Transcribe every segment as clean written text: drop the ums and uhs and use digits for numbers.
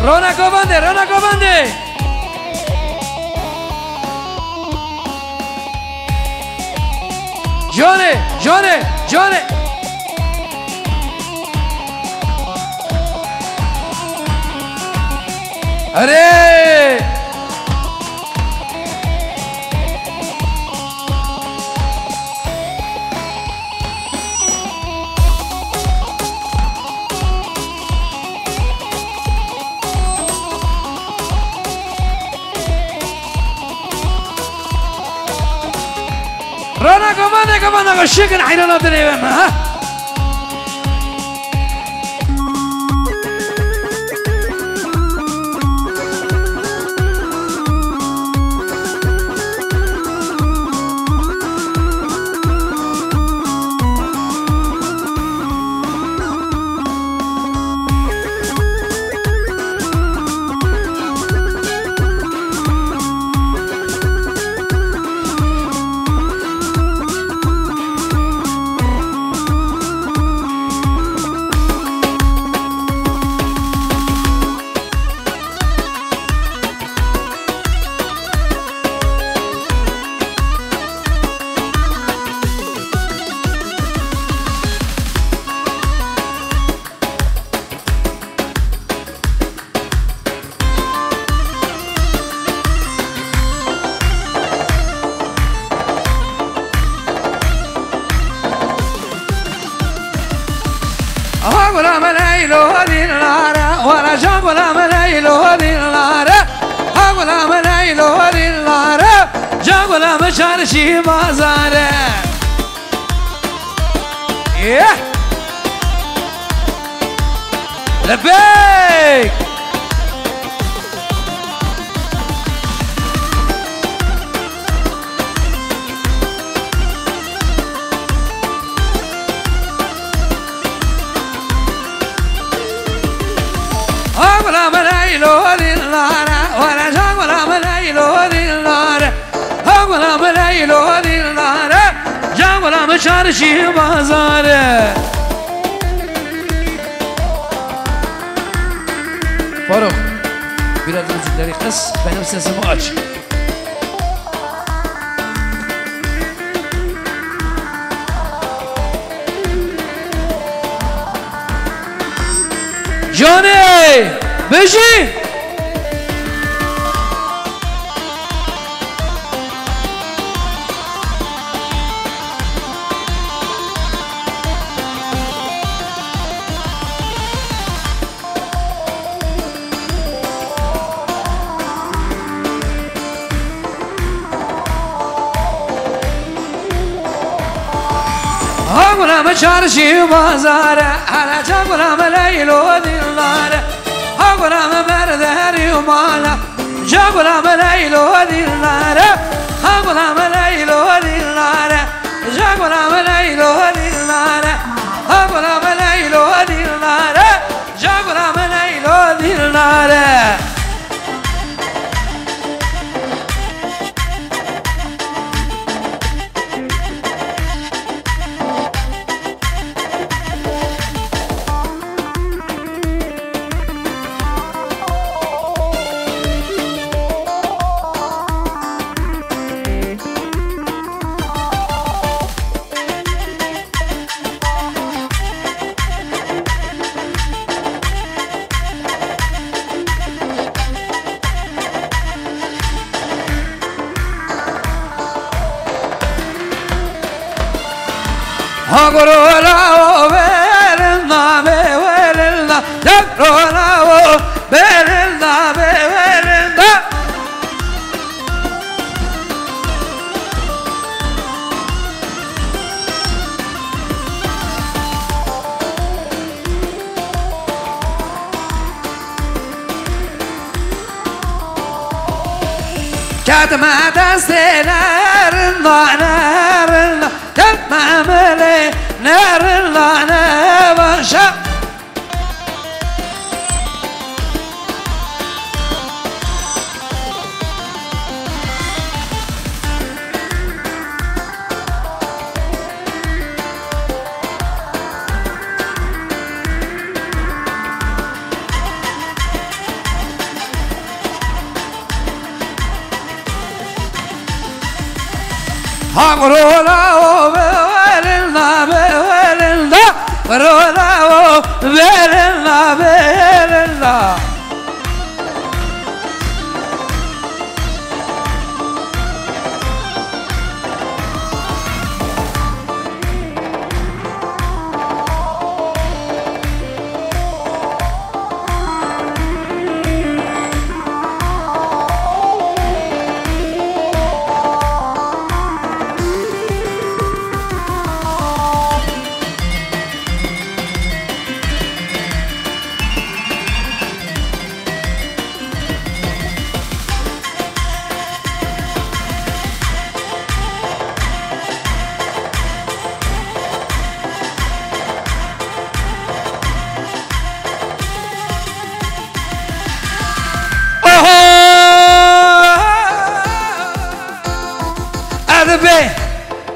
رونق بنده رونق بنده جانه جانه جانه اره رانا كمان الشكل حيلنا دنيا ها ولا ملايلو هذه النار ولا جاب ولا ملايلو هذه النار ولا ملايلو هذه النار جاب ولا مشار شي بازار لبيك ولا ملايلو هذه النار ولا جاب ولا ملايلو هذه النار ولا ملايلو هذه النار جاب ولا مشار شي بازار فاروق بلاد المزيد قص بنفس الزماج جوني بيجي ولا مشار شي بازار على جاب ولا ملايلو دي النار ولا مبرد هري ومالا جاب ولا ملايلو دي النار ولا ملايلو دي النار جاب ولا ملايلو دي النار ولا ملايلو دي النار جاب ولا ملايلو دي النار Agora velna velna agora velna velna كاتما دستنار نار نار كاتما ملي نار نار Hagrola o belinda belinda Rola o belinda belinda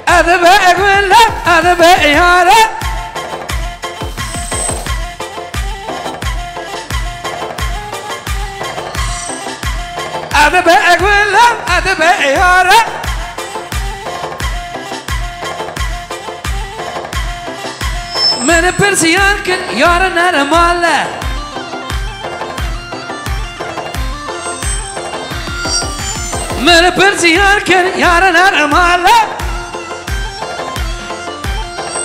أذبح أقول لك أذبح يا رب أذبح أقول لك أذبح يا رب من برسيان كن يارنا رمالة من برسيان كن يارنا رمالة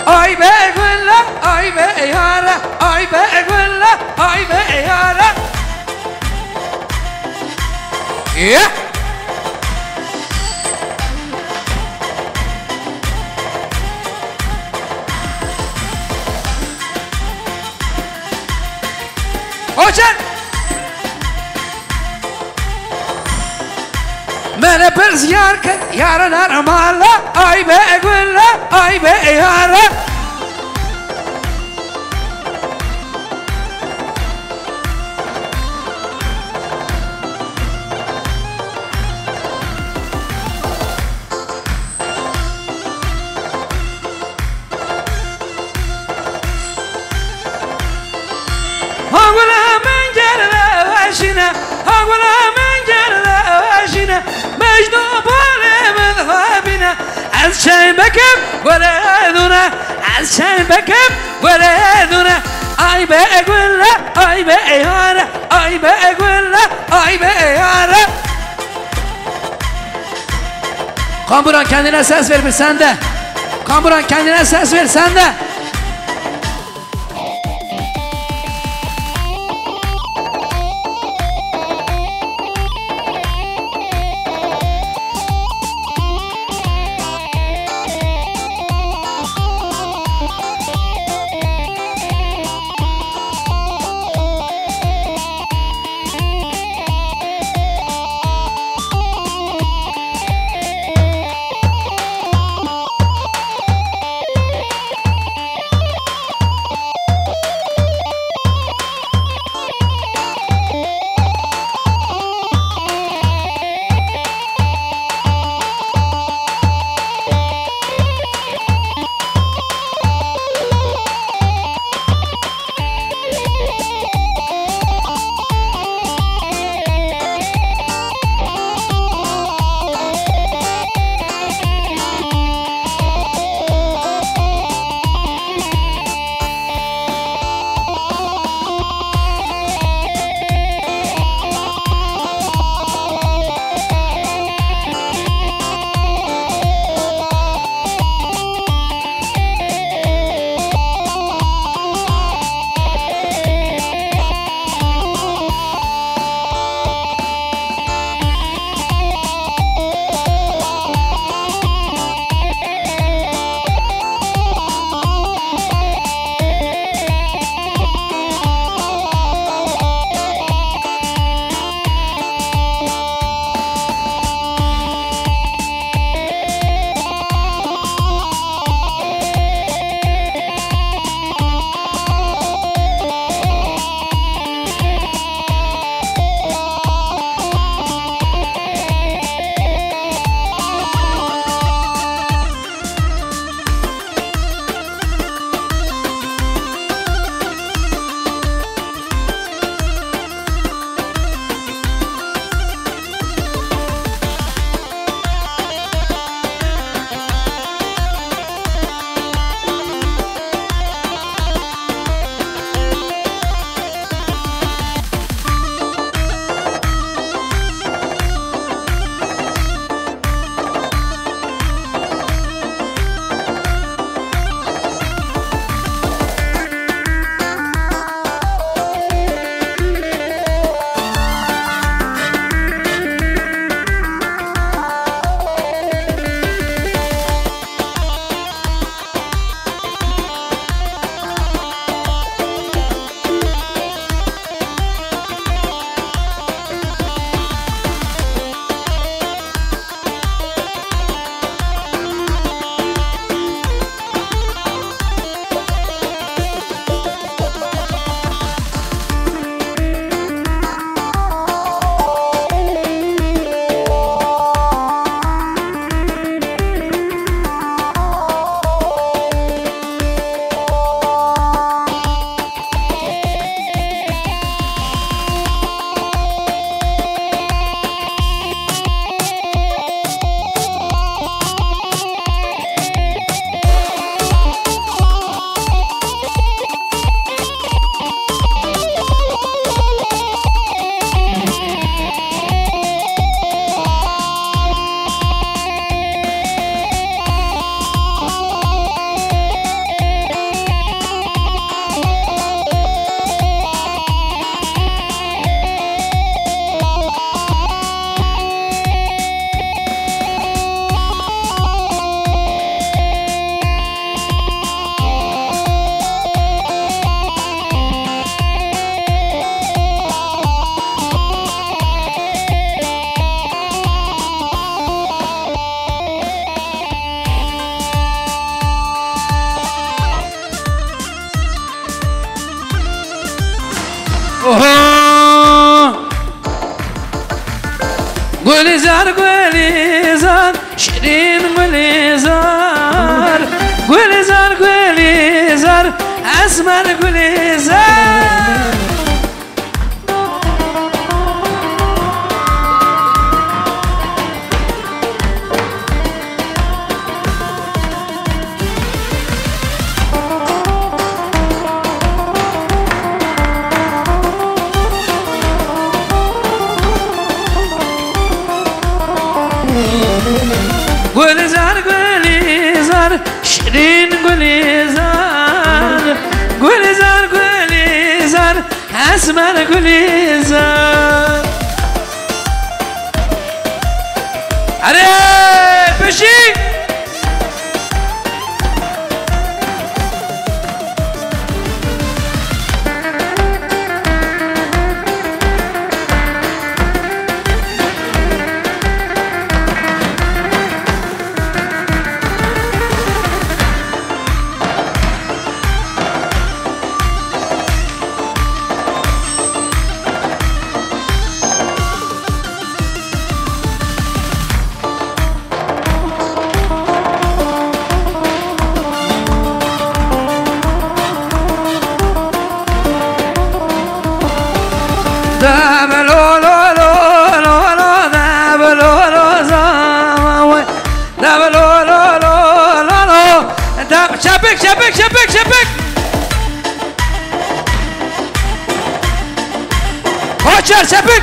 أي بقول لك أي بيارة أي بقول لك أي بيارة yeah Ocean من برزيار كن يارنا رمالة أي بقول لك أي بيارة هقولها من جرة واشنا هقولها من جرة واشنا مجنوب ولا مذهبنا عز شي بكب ولا ذنا عز شي بكب ولا ذنا أي بقول له أي بيارة أي بقول له أي بيارة Kamburan kendine ses ver bir sende Kamburan kendine ses ver sende گلیزار گلیزار شیرین گلیزار گلیزار گلیزار اسمر گلیزار گلیزار گلیزار شیرین گلیزار گلیزار گلیزار اسمر گلیزار اره بشی شبك شبك شبك شبك كوتشر شبك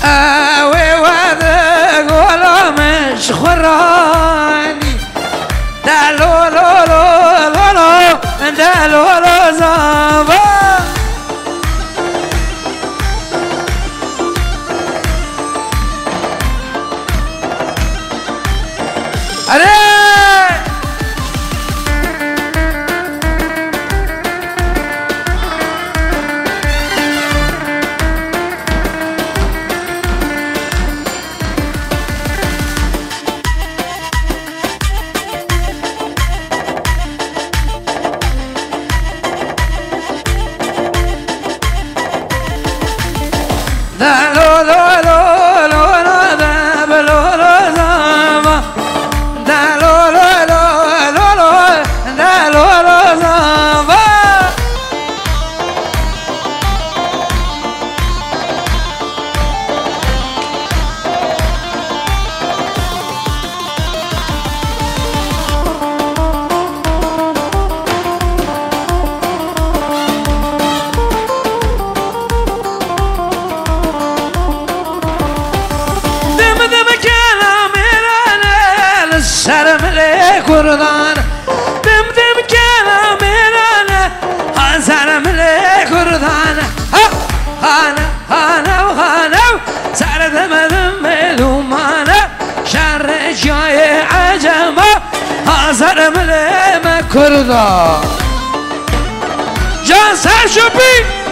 اوي وذاك ولا مش خراني دالو لو لو لو لو دالو لو زابا أري لا لو لو لو لو لا ذا بلو لو زما لا لو لو لو لو لو لا لو لو زما سرم لی کردان دم دم کلام ایرانه ها سرم لی کردان ها خانه خانه و خانه سر دمدم ملومانه شر جای عجمه ها سرم لی کردان جان سر شپی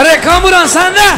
अरे कामुरान sende.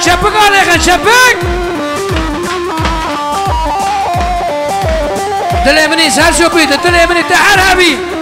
شبك عليك شبك دلي مني سهل شو بيد دلي مني تعال هبي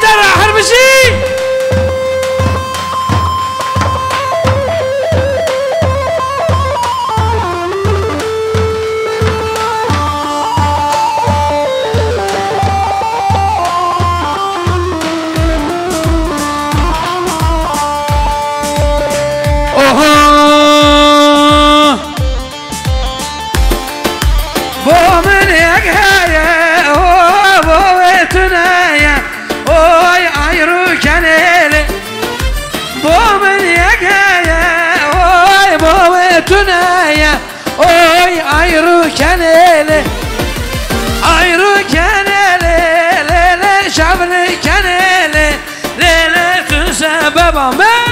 ترى حربشي بومن يقهايا وبويتنايا اوي عيرو كانيلي بومن يقهايا اوي بويتنايا اوي عيرو كانيلي عيرو كانيلي ليلة شعبني كانيلي ليلة تسبب عمان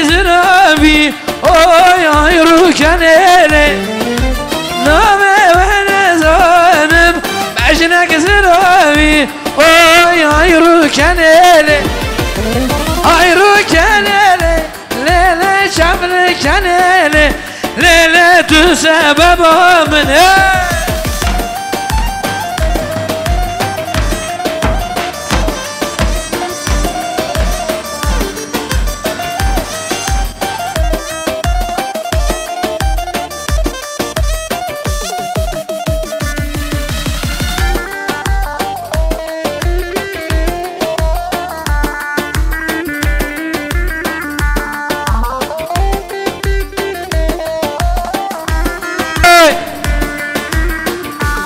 زرابي اوي عيرو كانيلي نومي وانا زانب بعجنك زرابي اوي عيرو كانيلي عيرو كانيلي ليلة شعبني كانيلي ليلة تسبب من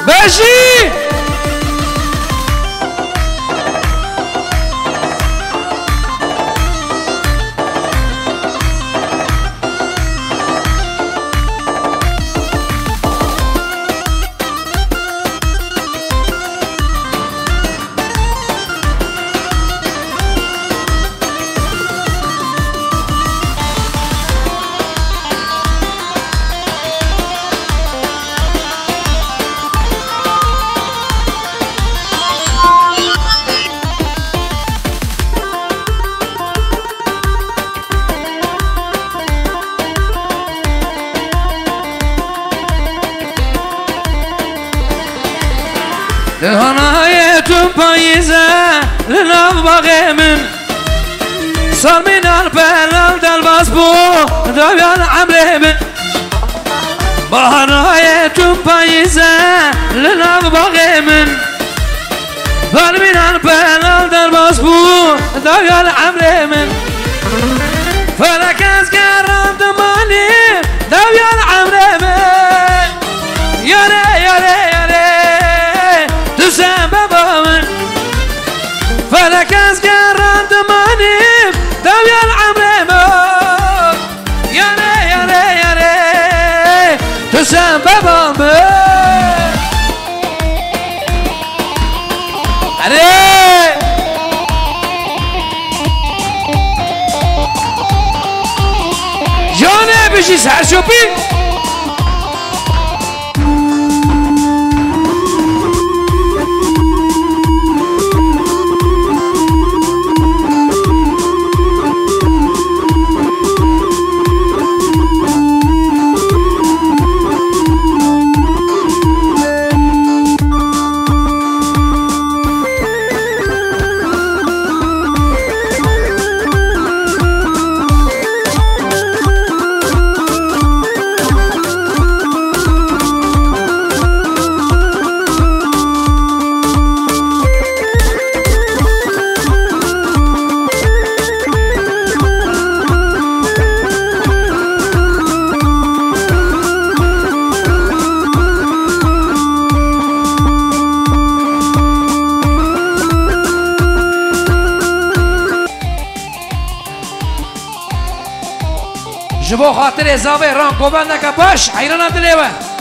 ماشي هنايتم بايزة للأبغى من صار من البلال دالباسبو دويا العمري من هنايتم بايزة للأبغى من صار من البلال دالباسبو دويا العمري من فلك أزقر دماني دويا العمري من يا ري يا ري يا ري تسبب من فلك أزقر دماني دويا العمري من يا ري يا ري يا جانه بشی سرشوپی جبو خاطر اضافه ران کوبنده که باش حیرانم دلیوه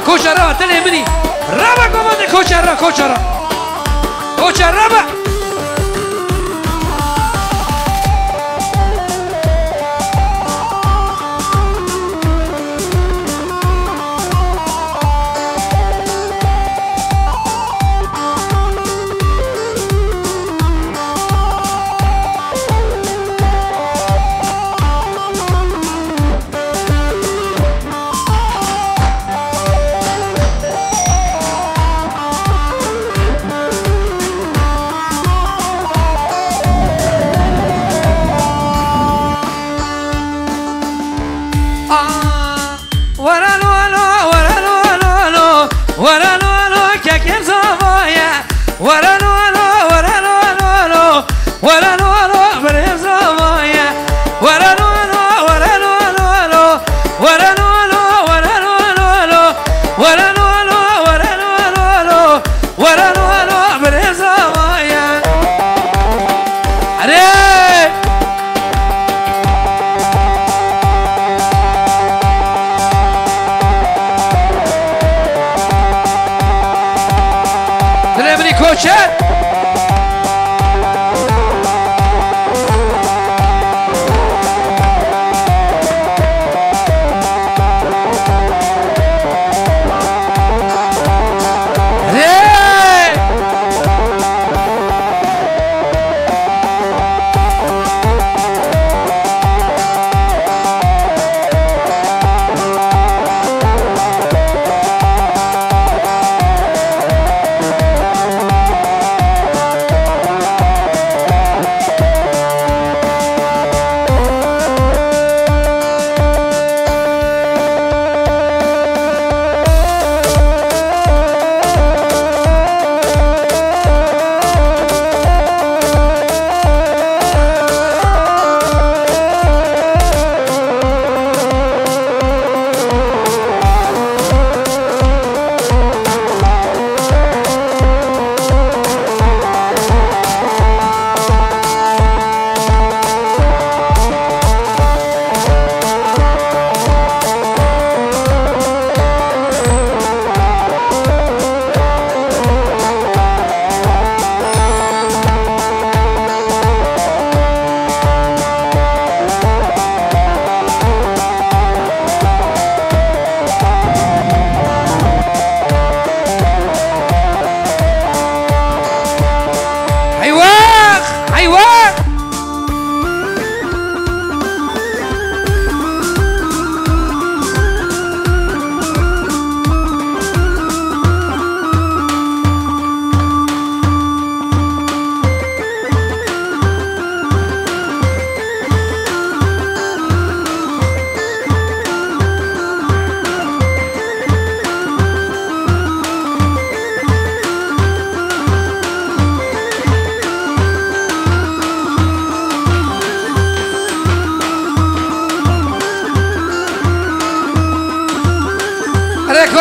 کوچه رابا تلی منی رابا کمانده کوچه رابا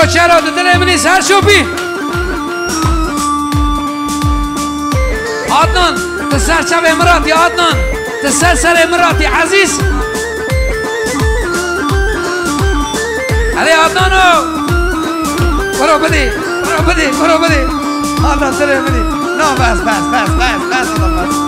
كوتشارو تتلمني سهر شوبي عدنان تسهر شب امراتي عدنان تسهر سر امراتي عزيز علي عدنانو برو بدي برو بدي برو بدي عدنان تلمني نو بس بس بس بس بس بس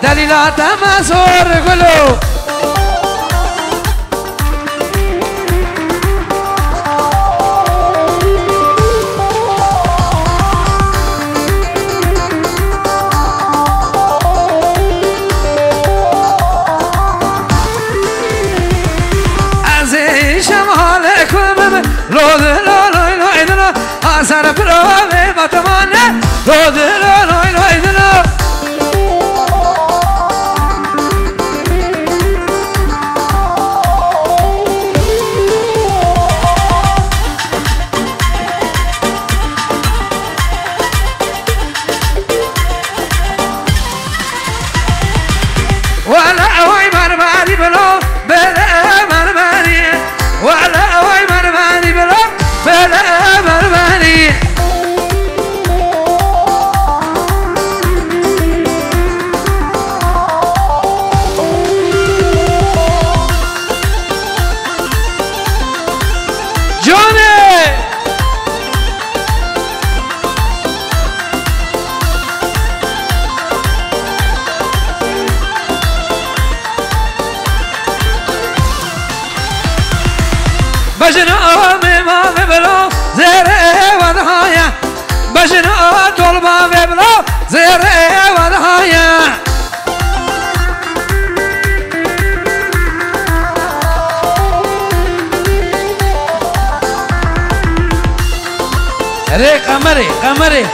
دليلا تمسور قلو عزيز شمالكم لود لا لا لا لا أسر برامي بتمنى لود لا لا لا لا بجنا ما ببلو زيري ودهايا بجنا طول ما ببلو زيري ودهايا ريك قمري قمري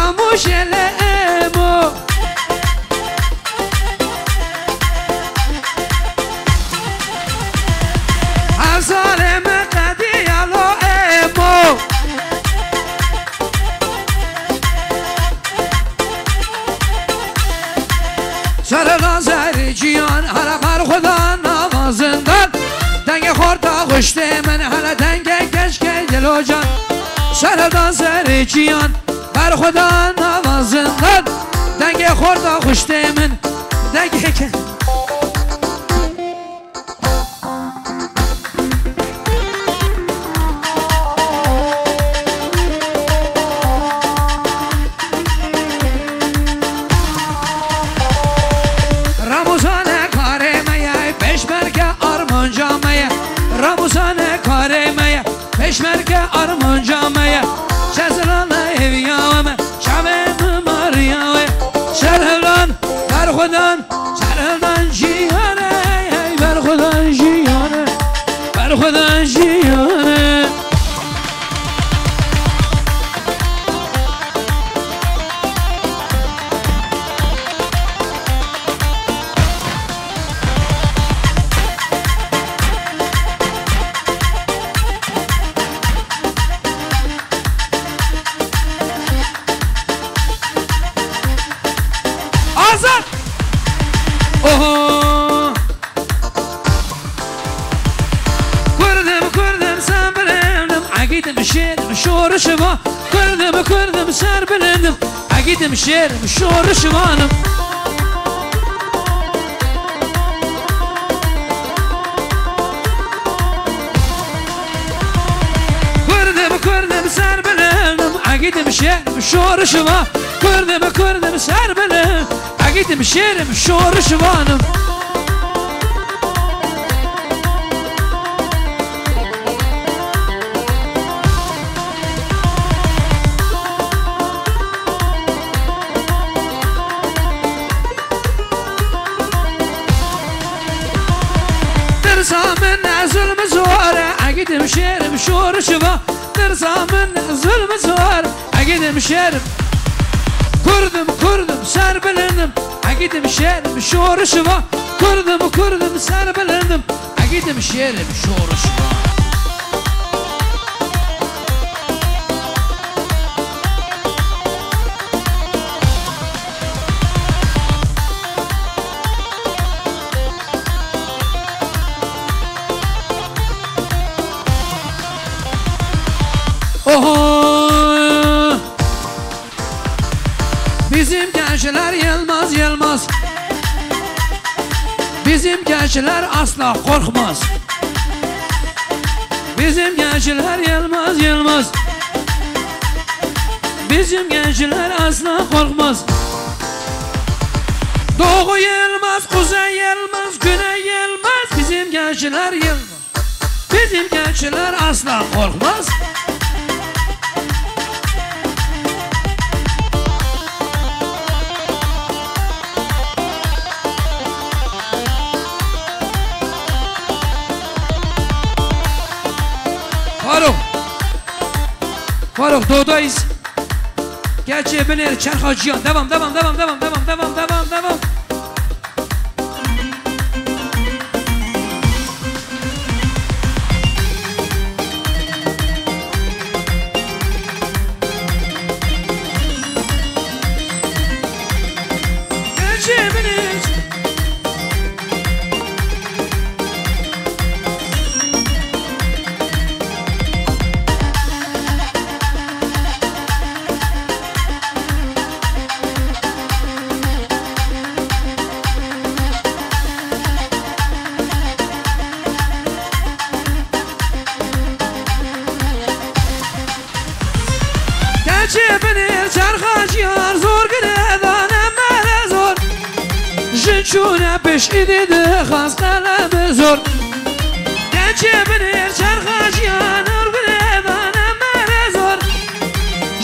خاموش لامو ظالم قدی یالو امو سر لازر جیان هر بر خدا نوازندن دنگ خورتا خوشت من هر دنگ کشک دلو جان سر لازر جیان بر خدا نوازندن دنگ خورتا خوشت من دنگ کشک رموزانه کاره میا پشمرگ آرمان جامعه شزلانه هویامه شبه ماریامه شرهلان بر خودان شرهلان جیانه بر خودان جیانه بر خودان جیانه شما کردم سر بلندم اگیدم شیرم شور شمانم کردم سر بلندم اگیدم شیرم شور شما کردم سر بلندم اگیدم شیرم شور شمانم من ظلم زواره اگیدم شیرم شور شما درسا من ظلم زواره اگیدم شیرم کردم سر بلندم اگیدم شیرم شور شما کردم سر بلندم اگیدم شیرم شور شما Bizim gençler yılmaz Bizim gençler asla korkmaz Bizim gençler yılmaz Bizim gençler asla korkmaz Doğu yılmaz, kuzey yılmaz, güney yılmaz Bizim gençler yılmaz Bizim gençler asla korkmaz Faruk doğdayız. Gerçi beni çarxacıyan. Devam. Gerçi beni بني چرخاشیار زور گردانم مال زور جنچونه پیش ایده خاص قلب زور گچه بنی چرخاشیار زور گردانم مال زور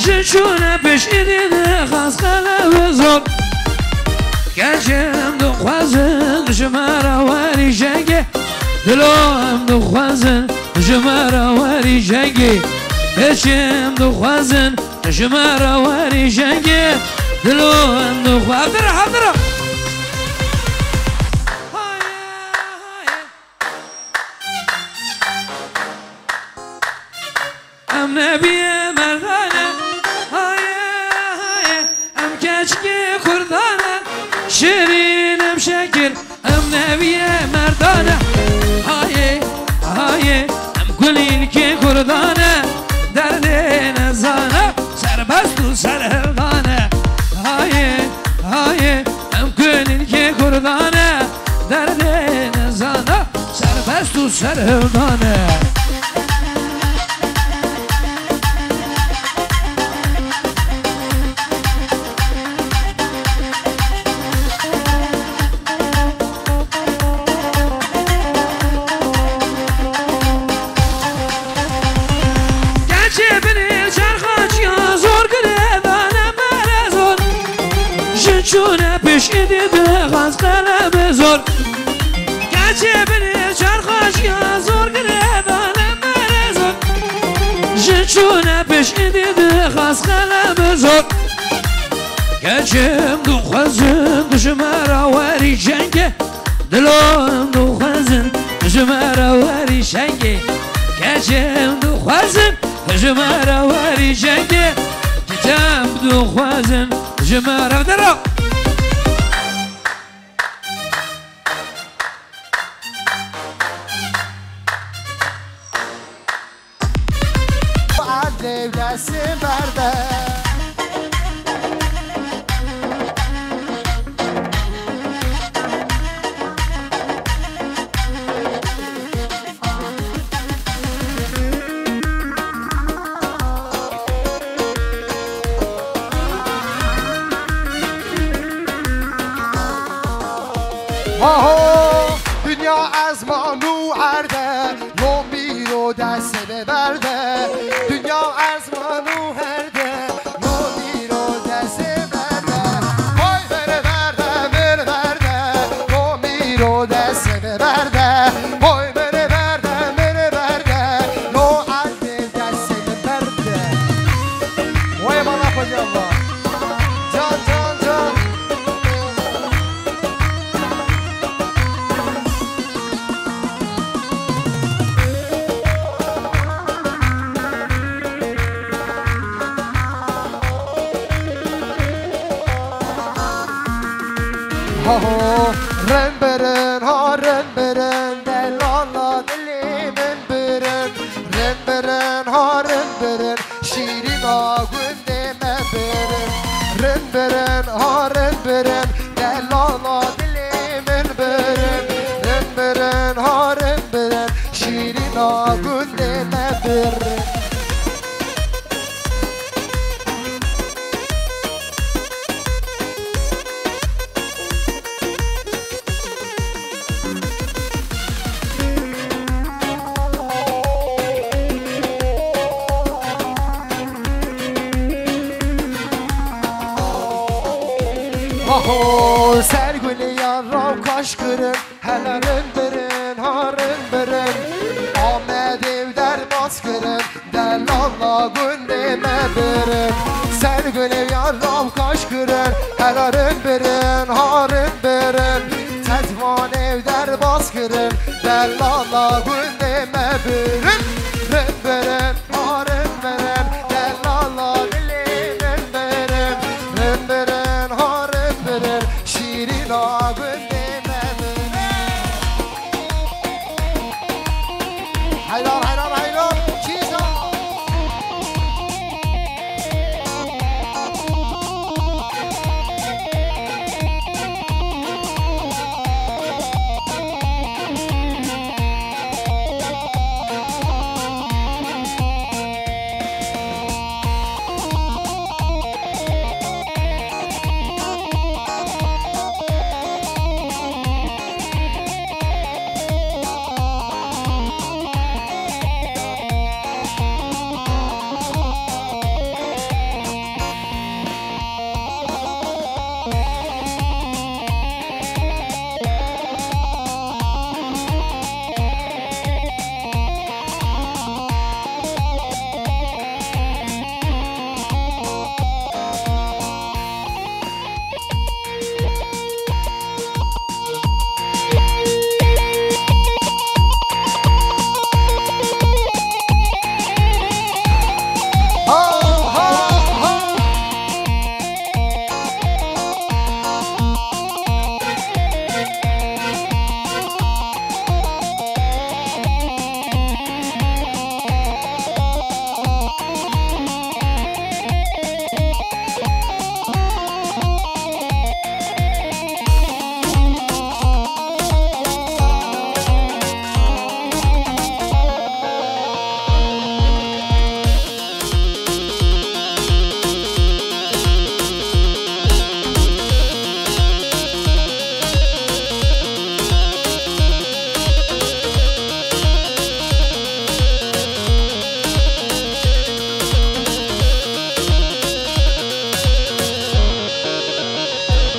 جنچونه پیش ایده خاص قلب زور گچم دو خوازن جمارا واری جنگه دلوم دو خوازن جمارا واری جنگه گچم دو خوازن جمارة واري جنجي دلو اندو حضر حضر ام نبي مردانه ام كشكي خردانه شيرين ام شكر ام نبي مردانه ام قليل كي خردانه دردين زانه سربست و سرهردانه ام قليل كي خردانه دردين زانه سربست و سرهردانه شونه پیش دیده غاز قلب زور گچه بینی چرخاش یا زور گردانه مرزور شونه پیش دیده غاز قلب زور گچم دو خوزن دشمارا واری جنگه دلوم دو خوزن دشمارا واری شنگه گچم دو خوزن دشمارا واری جنگه کتاب دو خوزن دشمارا درو devlesin berde dünya azmanu erde Yol bir o derse de berde Dünya azmanu erde Yol bir o derse berde Koy vere verde ver verde Yol bir o derse de berde Koy vere verde ver verde Yol alde derse de berde Vay bana koyalım Can can can Remberen ha remberen delala dilimin beren Remberen ha remberen şirina gündeme beren Remberen ha remberen delala dilimin beren Remberen ha remberen şirina gündeme beren Sergülü yarrav kaş kırın Hele rındırin ha rındırın Ahmet evder baskırın Delalla gündeme bırın Sergülü yarrav kaş kırın Hele rındırın ha rındırın Tetvan evder baskırın Delalla gündeme bırın Rındırın ha rındırın Delalla dilimin bırın Rındırın ha rındırın Şirina gündeme bırın Hayran hayran hayran Çizan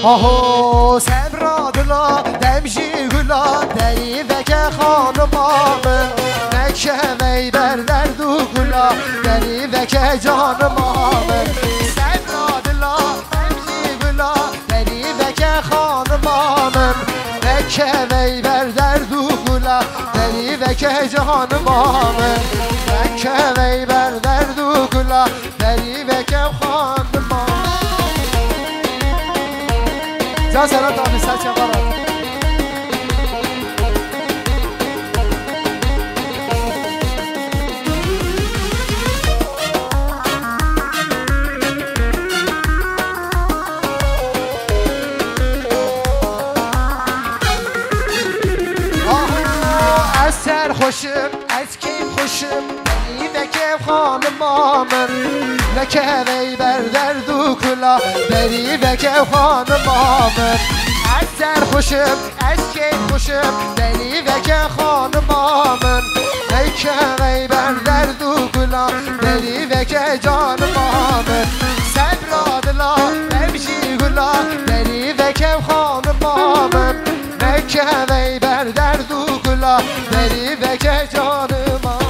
آهو سبرا دلا دمشی گلا دری وکه خانمامن مکه وی بر درد و گلا دری وکه جانمامن سبرا دلا دمشی گلا دری وکه خانمامن مکه وی بر درد و گلا دری وکه جانمامن مکه وی بر درد و گلا دری وکه خانمامن جا سرا دامی سر چه برد از سر خوشم از کیف خوشم بری و کیف خانمامن لکه وی بر درد و کلا بری و کیف خانمامن از سر خوشم از کیف خوشم بری و کیف خانمامن لکه وی بر درد و کلا بری و کیف جانمامن صبر دلا نمیشی گلا بری و کیف خانمامن لکه وی بر درد و کلا بری و که جانمامن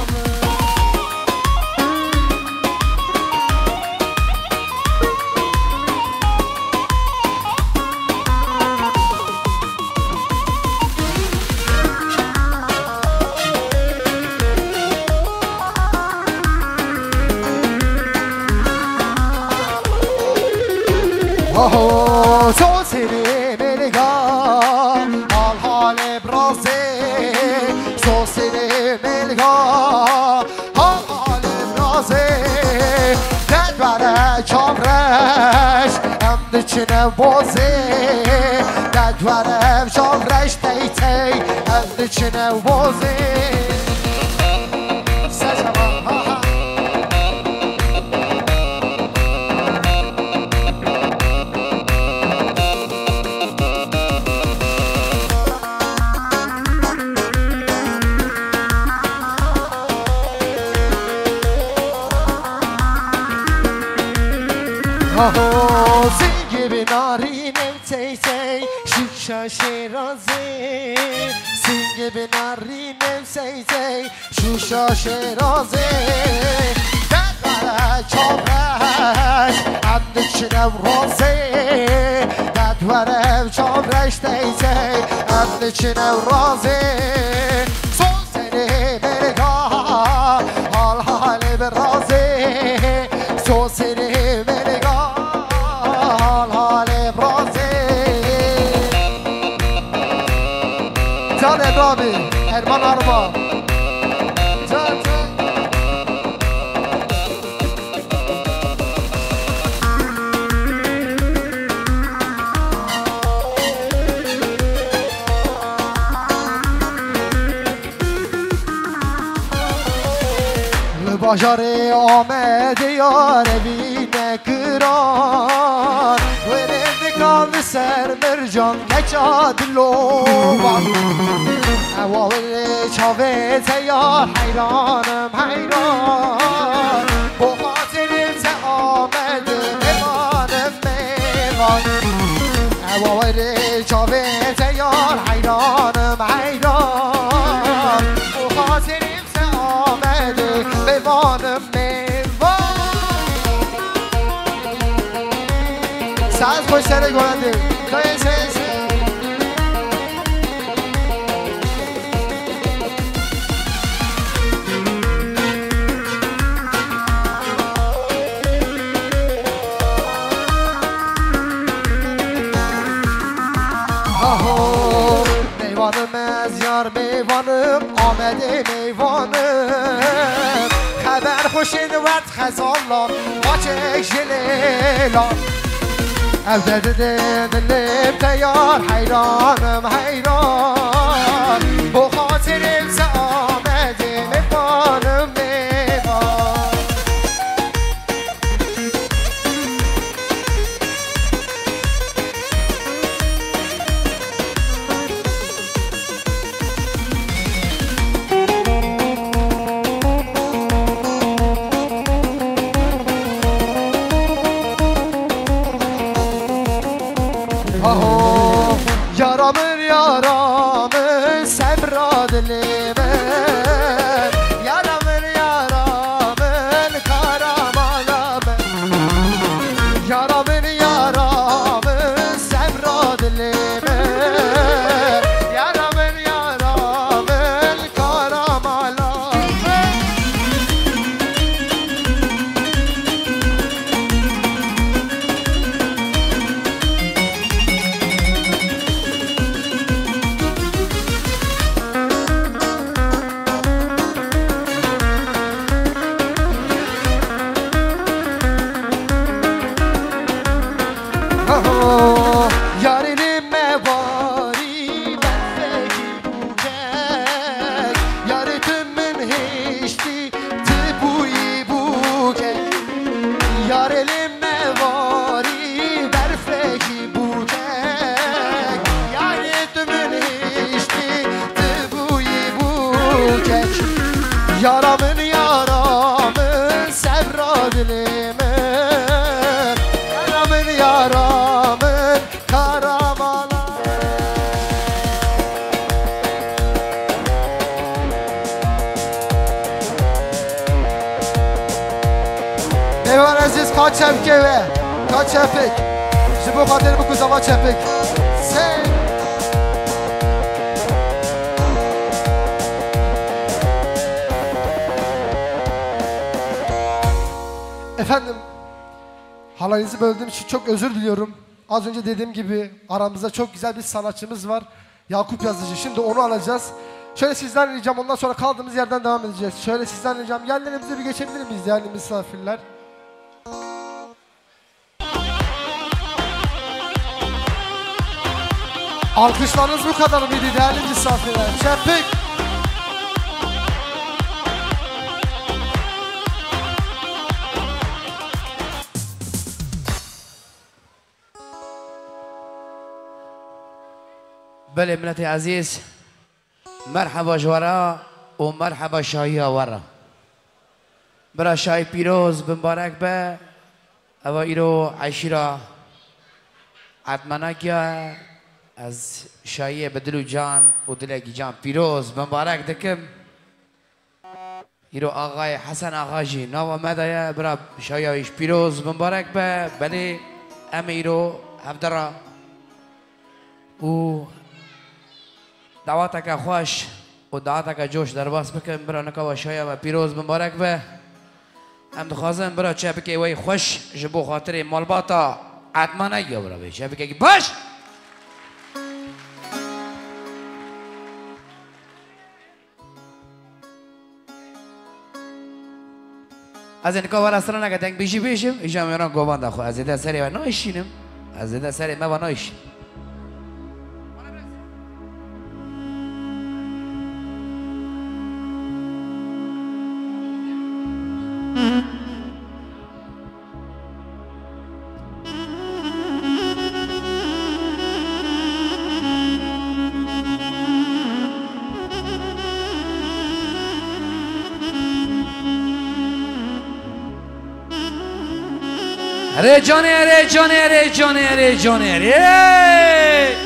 آهو تو سری ملگاه حال حال برازه تو سری ملگاه حال حال برازه دل بره چامرش هم دچنه بازه دل بره چامرش تی تی هم دچنه بازه آهو زنگ به نارینم تی تی شوشا شیرازه زنگ به نارینم تی تی شوشا شیرازه ددوره چابرش اندچنم رازه ددوره چابرش تی تی اندچنم رازه سوزنه برگاه حال حال برازه سوزنه برگاه حال حال برازه جان ابرامی ارمان آرما باشار آمده یار بینه کران ورد کال سر مرجان کچاد لوان اول چاوه تیار حیرانم حیران با خاطر ته آمده میوانم میوان اول چاوه تیار حیرانم حیران با خاطر ته آمده میوانم میوان ساز خوش سره گوانده دای سیز میوانم از یار میوانم آمده میوانم خبر خوشین وقت خزالان باچه جلیلان او درد دلم تیار حیرانم حیران با خاطرم سه آمده میوانم میوان آهو یارامın yaramın semra dilimin yaramın yaramın karamanamın yaramın yaramın semra dilimin yaramın yaramın karamanamın Yarenim mevari ben feki bukek Yaretümün heşti tıbuyi bukek Yarenim mevari ben feki bukek Yaretümün heşti tıbuyi bukek Yaramın yaramın sevra dilimin Yaramın yaramın karamala Eyvallah aziz kaç çepke ve kaç çepik Ji bu xatir bu kuzama çepik Sen Efendim halayınızı böldüğüm için çok özür diliyorum. Az önce dediğim gibi aramızda çok güzel bir sanatçımız var. Yakup Yazıcı. Şimdi onu alacağız. Şöyle sizden ricam ondan sonra kaldığımız yerden devam edeceğiz. Şöyle sizden ricam yerlerimize bir geçebilir miyiz değerli misafirler? Alkışlarınız bu kadar mıydı değerli misafirler? Çepik. بله ملت عزیز مرحبا جوارا و مرحبا شاهیا ورا برا شای پیروز بمبارک به او ایرو عشیرا عدمناکیا از شایی بدلو جان و دلگی جان پیروز بمبارک دکم ایرو آقای حسن آقاجی نو مدایا برا شایایش پیروز بمبارک به بله ام ایرو هفدرا و دعواتك خوش و دعواتك جوش در باس بکن برا نکا شایا و پیروز مبارک به هم دخوازم برا چه بکی وی خوش جبو خاطر مالباتا عدما نگیا برا بی چه بکی باش از این کار اصلا نگه تنگ بیشی بیشیم ایشا میران گوان دخو از این سری و نایشینم از این سری ما و نایشیم اره جانه اره جانه اره جانه اره جانه اره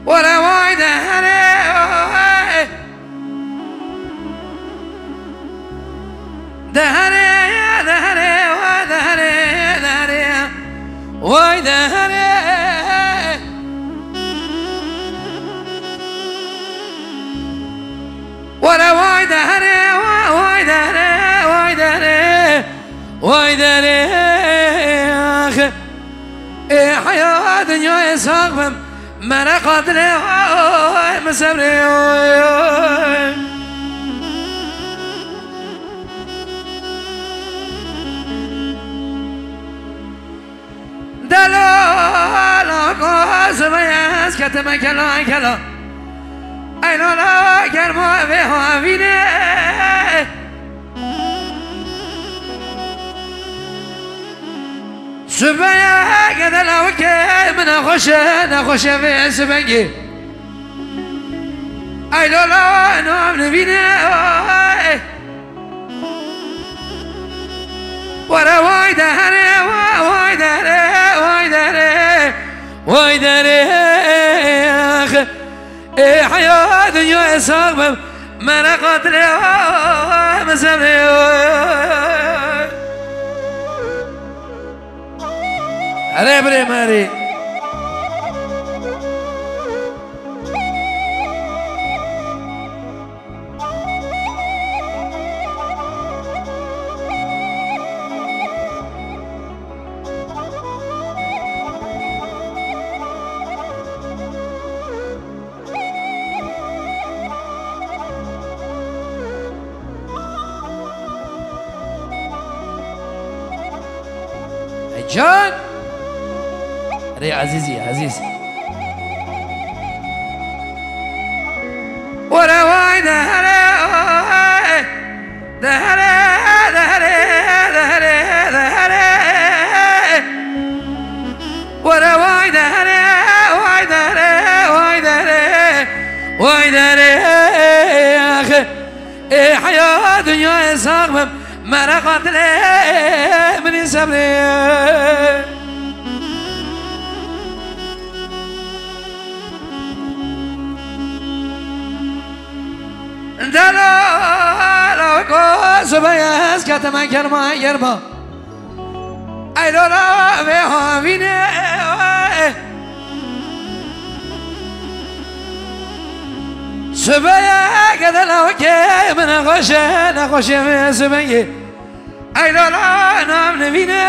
وروای دهنه دهنه دهنه دهنه دهنه وای دهنه وروای دهنه وای دهنه وای دهنه وای دهنه حياة دنيا ساقبم من قدري مسبري دلالا قاسم ياس كتم كلا كلا اينولا كرما في هوافينه سبيا قد لوكي من نخش في سبنجي اي لولا نوم نبينا ورا وايداري وايداري وايداري وايداري حياة دنيا صعبة ما قتلي مسامري علي بري ماري جان ري عزيزي عزيزي ورا واي دهري دهري دهري دهري دهري ورا واي دهري واي دهري واي دهري واي دهري يا اخي حياة دنيا صعبة مرقت لي من صبري دلالة كوس بياس كتما كرما يربا أي لولا بها فيني سبيا قد لوكي من نخش في سبيا أي لولا نام نبيني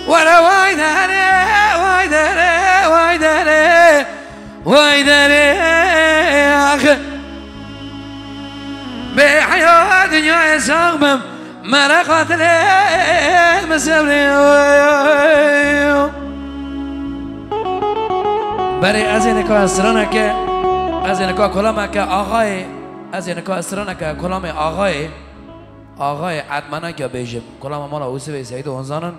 ورا وايداري وايداري وايداري وايداري أخي بحياة دنيا صعبة مرقت لي مسامري بري أزينكو أسرانك أزينكو كلامك آغاي أزينكو أسرانك كلام آغاي عدمانك بيجم كلام مالا وسبي سعيد وهنزانن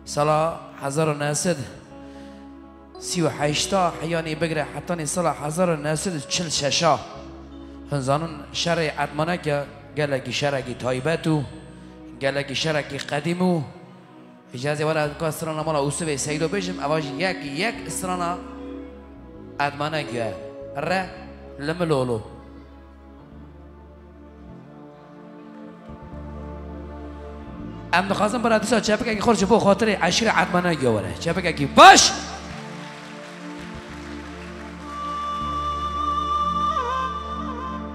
سال 1938 حياني بقرا حتى سال 1946 هنزانن شرع عدمانك قالك شرعي تايباتو قالك شرعي قديمو إجازة ولا كو أسرانا مالا وسبي سعيد بيجم أواج يك أسرانا عدمانك را لملولو ام نخواستم برای دوستا چه بگه خورش بو خاطر عشیر عدمانه گوره چه بگه کی باش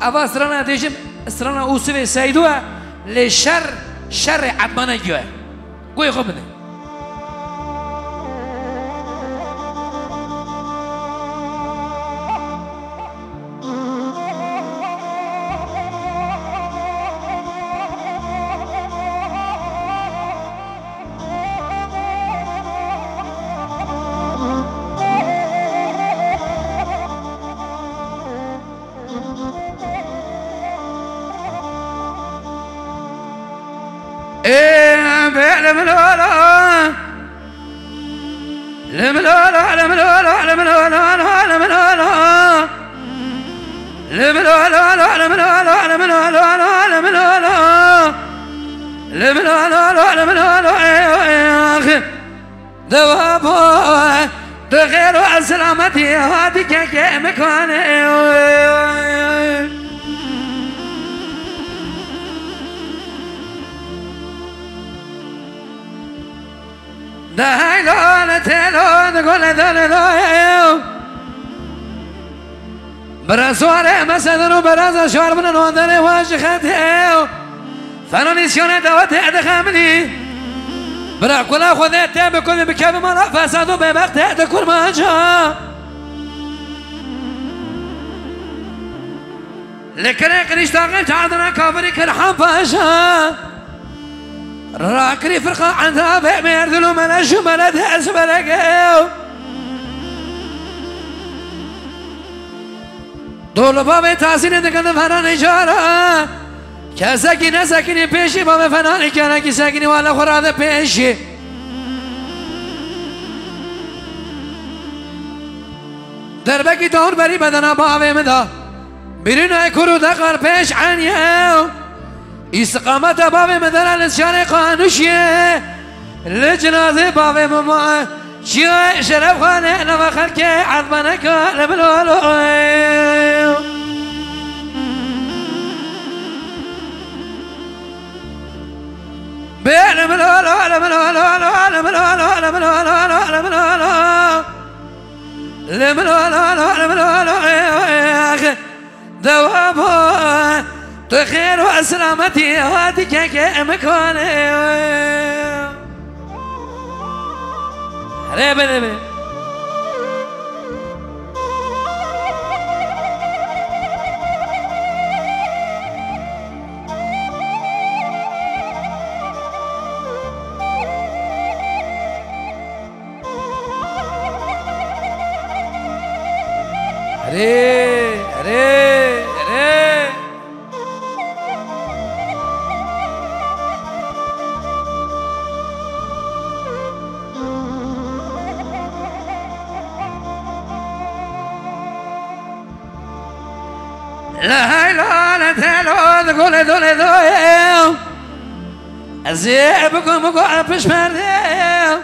اول سرانا دیجم سرانا اوسوی سیدوه شر عدمانه گوه گوی خوب بده دوابو تغيروا سلامتي هادي كي مكاني ده لون تلون قول ذلك برسوار مسدن وبراز شعر من الوندر واجخته فنونيسيون دوت ادخمني برا كل خذت بكل بكم ما فساد بوقت تكون ما جاء لكن اشتغلت عندنا كافري كرحان باشا راكري فرقة عندها بميردلو ملاش ملد اسبلقو دول بابي تاسين دكان فران اجارة كساكي نساكني بيشي بابا فناني كانكي ساكني ولا خراده بيشي دربكي دور بري بدنا بابي مدا برينا كرو دقر بيش عنيا استقامت بابي مدنا لسشان قانوشيه لجنازي بابي ماما شيء شرف خانه نما خلكي عظمنك لبلولو بين ملولو دوابو تخير وسلامتي هاتي كيك مكاني ريبي ري لا لا تلو تقول دول دويم أزيبكم وقع بشماليم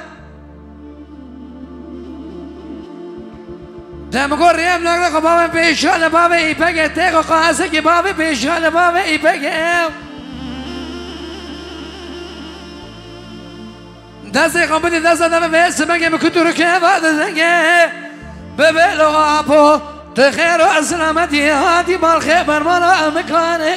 دم قريم نقدر بابا بيشال بابا يبقى تيجو قاسك بابا بيشال بابا يبقى دستی قابلی دست دم ویس مگه مکتور که بعد زنگه ببلو آبو تخیر و سلامتی هاتی بالخیر برمانا مکانه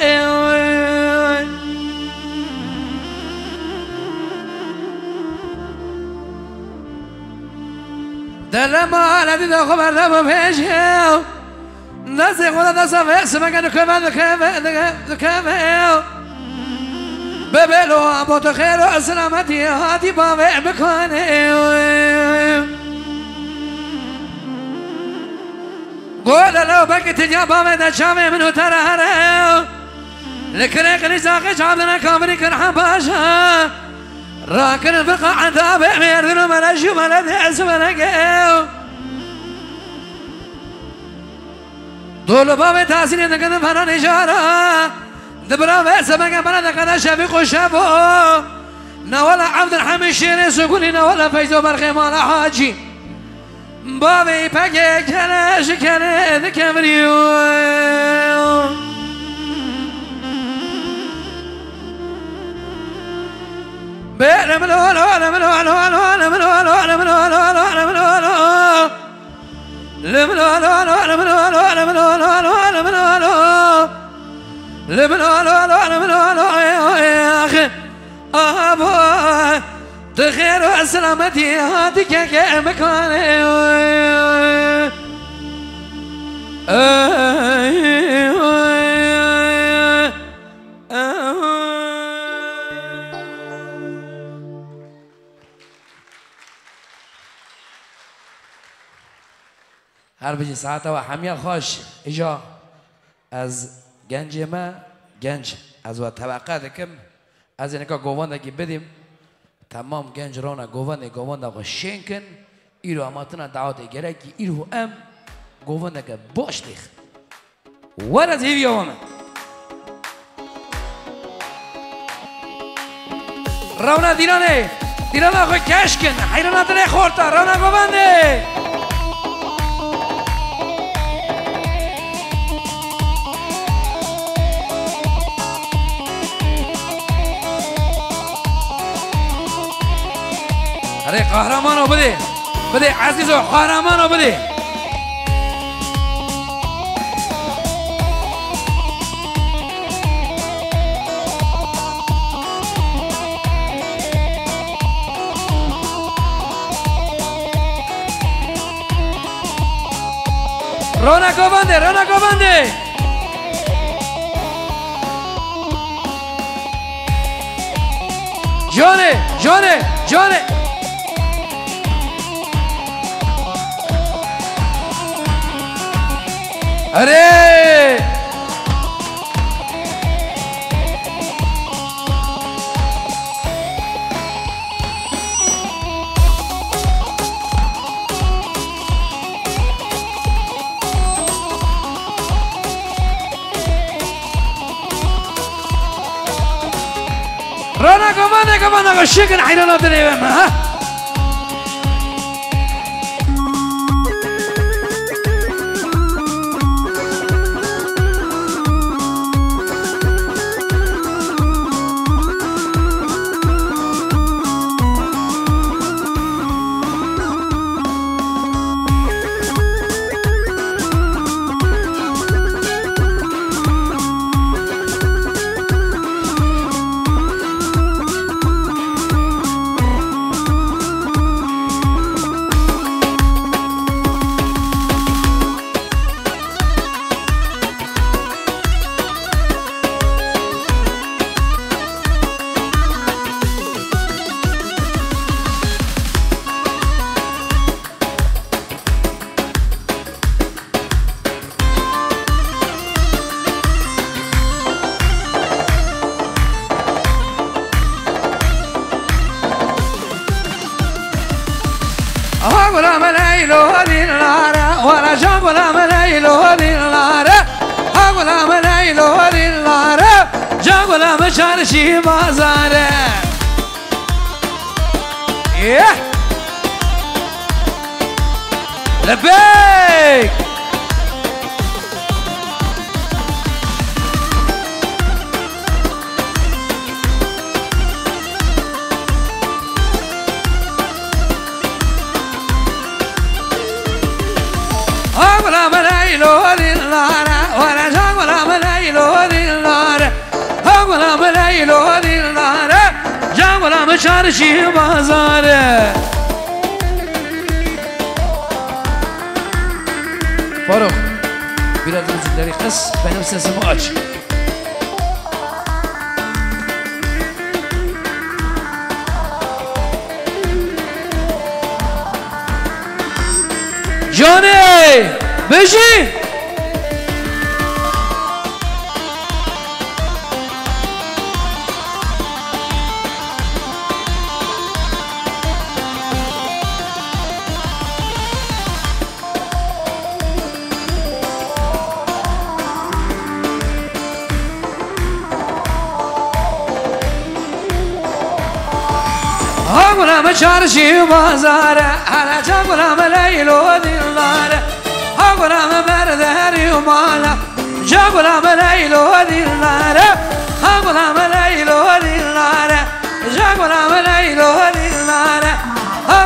دلما على دو خبر دم پیشه دستی خدا دست ویس مگه نکمه ببلو آبو تخیر و سلامتی هاتی باوی مکانه قول لو بكت يا بابا دا شامي منو ترى هرا لكريك نزاقي شعبنا كامري كرحا باشا راكن الفقع عذابي ميردن ملاجي ملدي اسمنا قيو دول بابا تاسيني دقن فانا نجارة دبرا بيسا بقى بنا دقنا شبيق وشابو نولا عبد الحميد شيري سقولي نولا فيزو برخي مالا حاجي بابي بقى كلاش كلا ذكريو بلا ملولو ولا ملولو ولا ملولو ولا ملولو ولا ملولو لا ملولو ولا ملولو ولا ملولو ولا ملولو لا ملولو ولا ملولو يا اخي ابو تخير وسلامتي هاتي كيك مكاني هر بجی ساعت و همیا خوش ایجا از گنج ما گنج از و طبقه دکم از اینکه گوانده که بدیم تمام گنج رانا گوانده غشنکن ایرو اماتنا دعوت گرکی ایرو ام گوانده که باش دیخ ورد هیوی آمد رونا دیرانه خوی کشکن حیرانات نه خورتا رونا گوانده اره قهرمانو بده عزیزو قهرمانو بده رونق بنده جانه اره رانا كمان غشيك حيرنا دريبه ها ولا ملايلو دينار ولا جاب ولا ملايلو دينار ولا ملايلو دينار جاب ولا مشارشي بازار لبيك ولا ملايلو دينار ولا جاب ولا ملايلو دينار ولا ملايلو دينار جاب ولا مشارشي بازار فاروق biraz müzikleri kız benim sesimi aç. Johnny! Beji! ولا مشارشي بازار على جبل ملايلو دينار ولا مبردهري ومالا جبل ملايلو دينار ولا ملايلو دينار جبل ملايلو دينار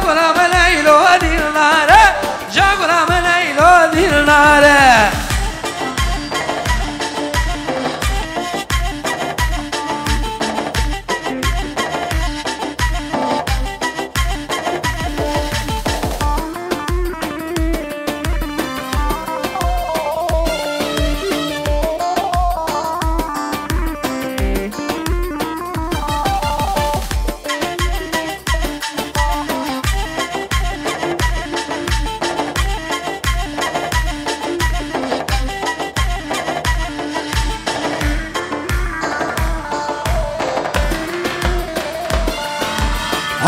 ولا ملايلو دينار جبل ملايلو دينار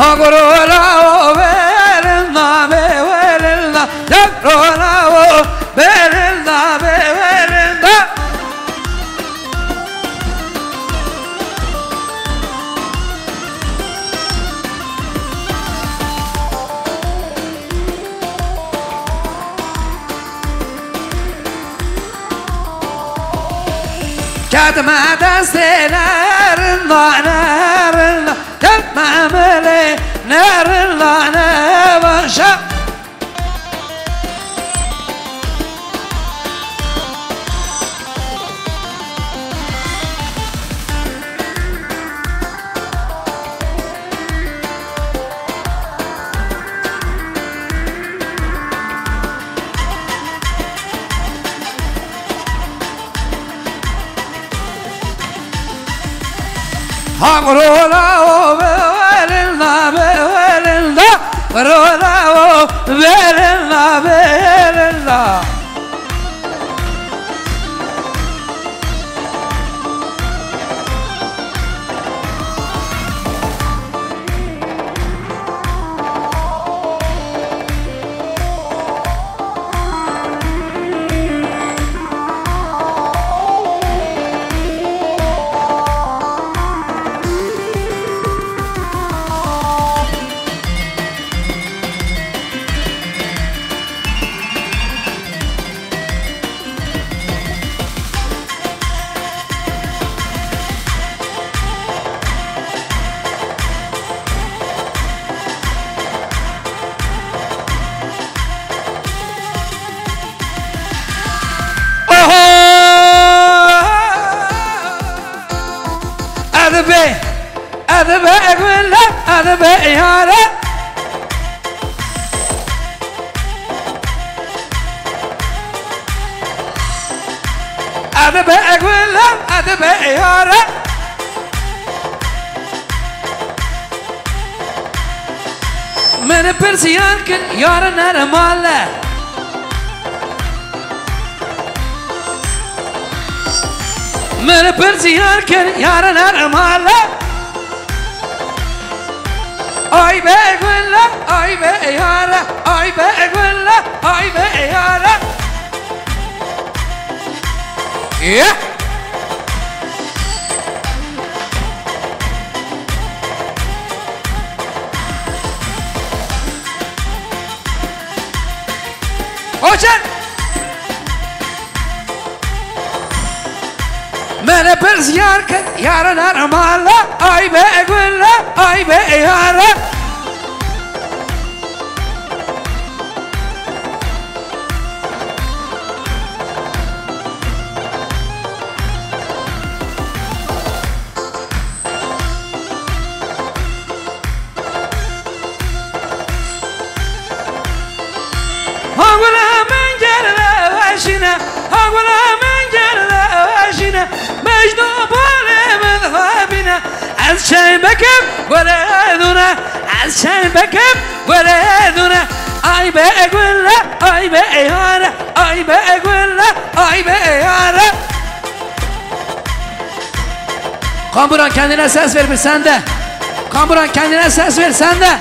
Agora verna verna agora verna verna Kadma desteler narna kadma mele narna ne başa Agora o verna verna agora o verna verna أذبح ولا أذبح يارا أذبح ولا أذبح يارا من برسيان كن يارا نرماله من برسيان كن يارا نرماله أي بقوله أي بياره أي بقوله أي بياره Yeah. Ocean. من برز يارك يارنا رمالا أي بقوله أي بياره از شای بکم ولا دونا از شای بکم ولا دونا ay بقوله ay بياره ay بقوله ay بياره Kamburan kendine ses ver bir sen de Kamburan kendine ses ver sen de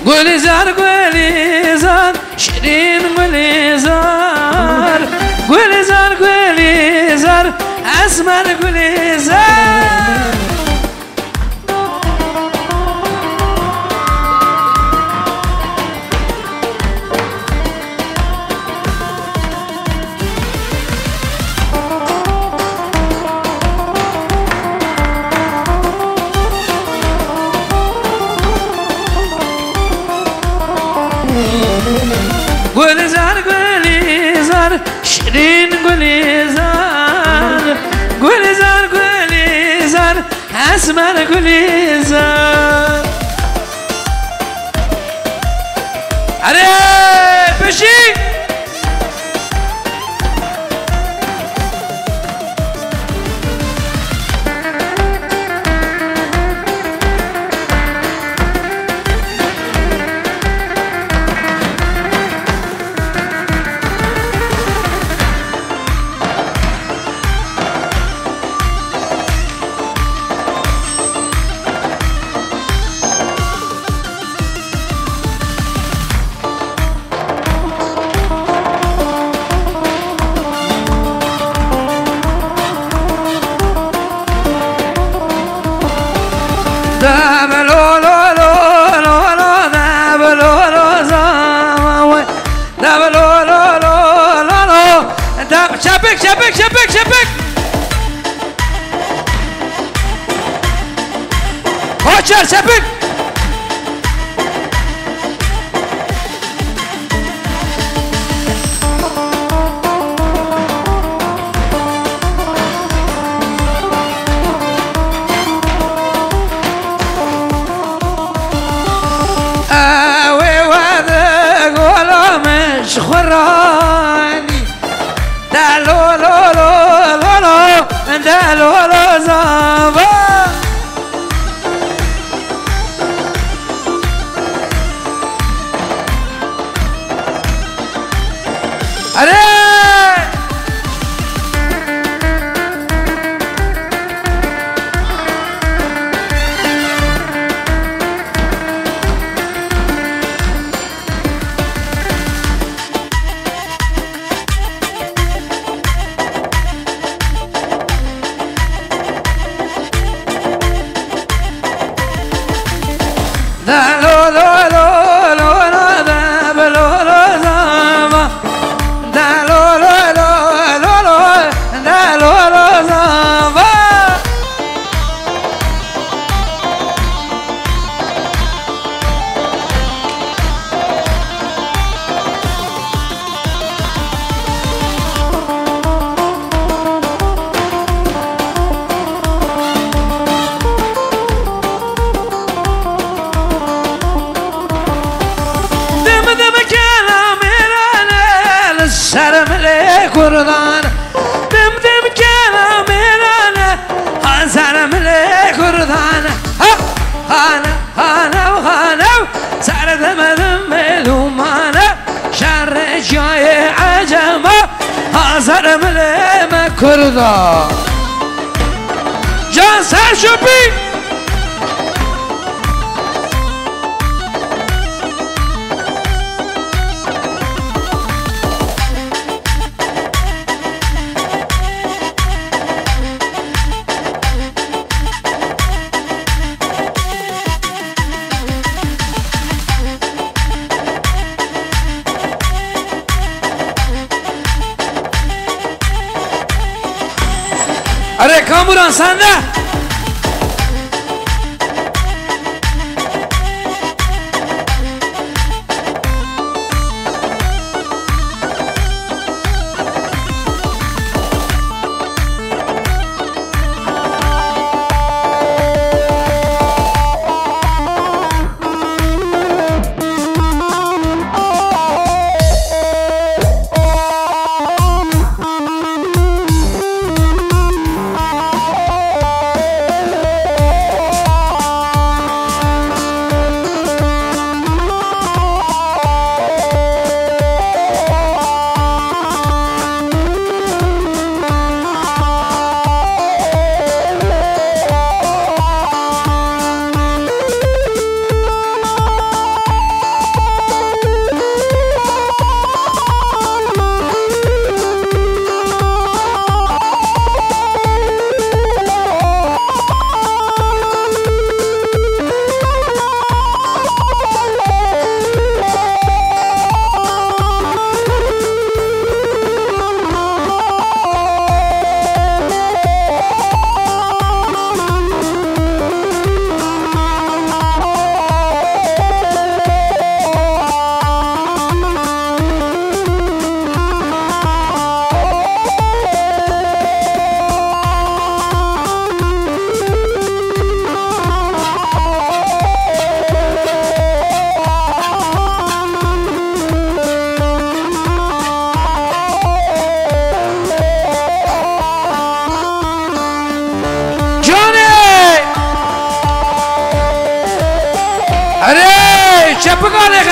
گلزار گلزار شیرین گلزار گلزار گلزار اسمر گلزار گلزار گلزار شیرین گلزار گلزار گلزار اسمر گلزار اره بشی شبك شبك شبك شبك كوتشر شبك اوي وذاك ولا مش خراني دالو لو لو لو لو دالو لو زابا أري da lo lo lo lo lo da ba lo lo za ma da lo lo lo lo lo da lo lo za ma شرم لی کردان دم دم کلام ایرانه ها شرم لی کردان هانا هانا هانا سر دم ملومانه شر جای عجمه ها شرم لی کردان جان سر شپی अरे कामुरान sen de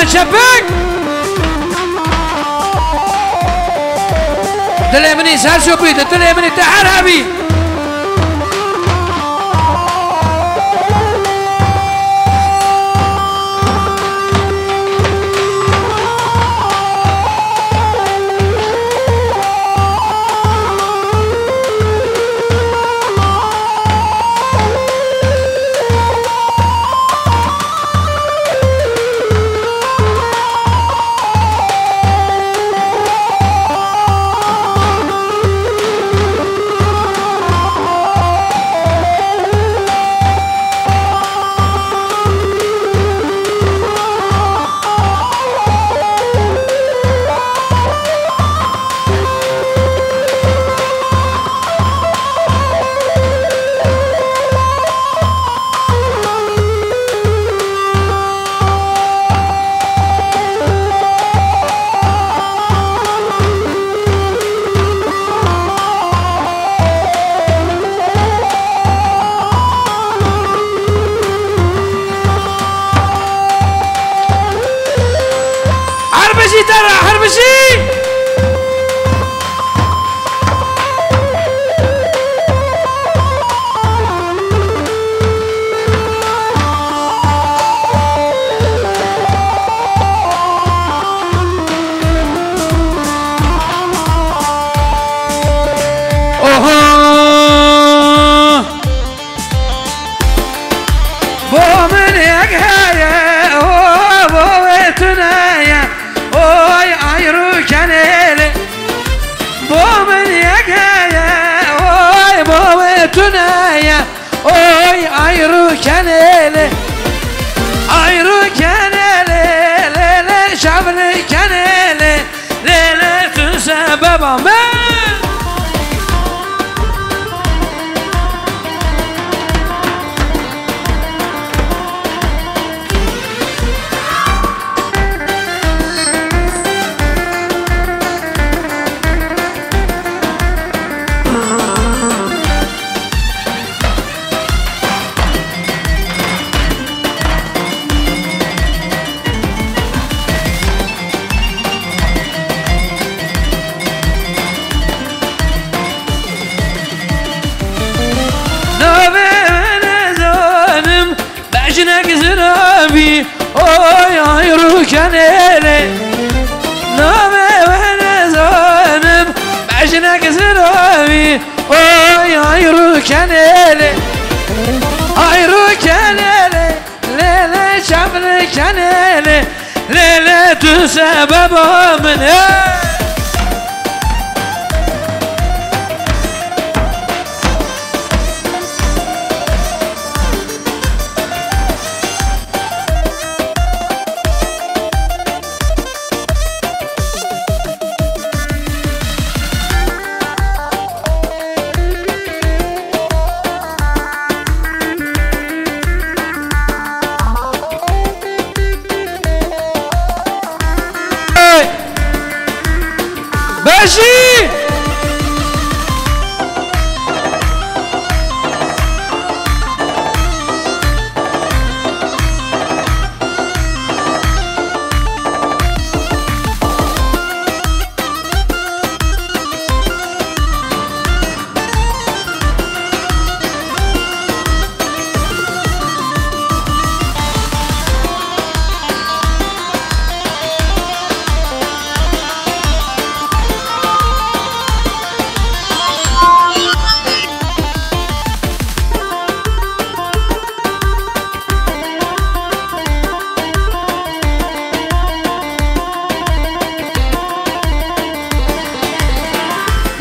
شبك دلي مني سهل شو بيد دلي مني تعال هبي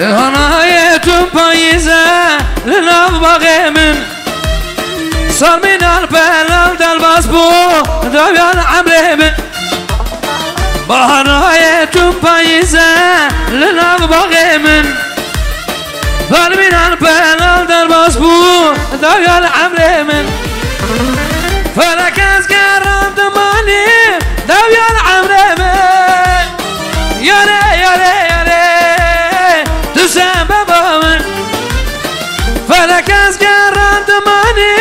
هنايتم بايزة للأبغى من صار من البلال دالباسبو دويان عمري من هنايتم بايزة للأبغى من صار من البلال دالباسبو دويان عمري من فلك أزكار دماني دويان عمري من يا ري يا ري يا ري تسبب من فلك أزكار دماني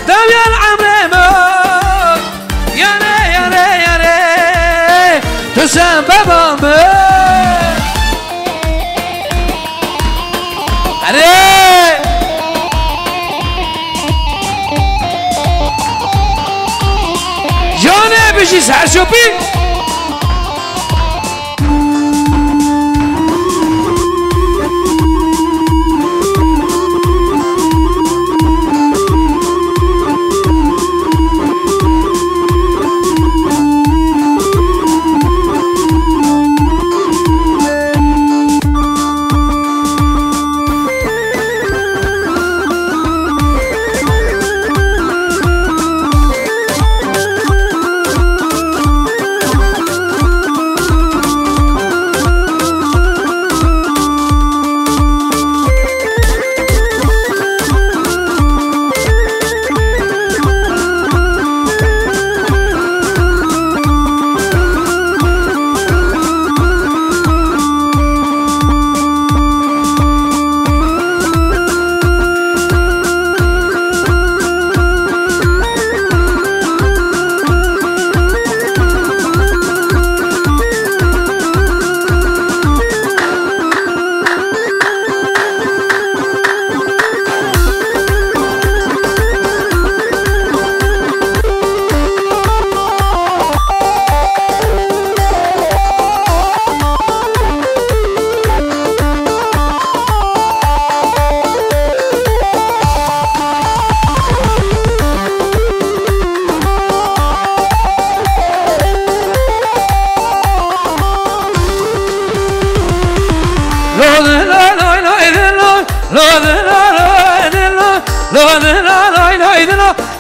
دويان عمري من يا ري يا ري يا ري sen babamı. Hadi. Canı bir şey serşopi.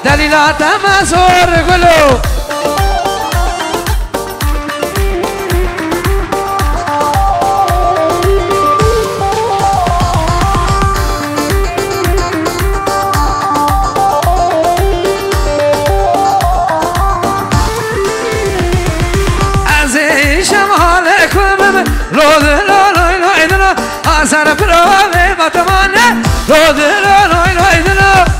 دلیلا تمسور گلو از شمال کمم رود لای لای دلا آسر پروه باتمانه رود لای لای دلا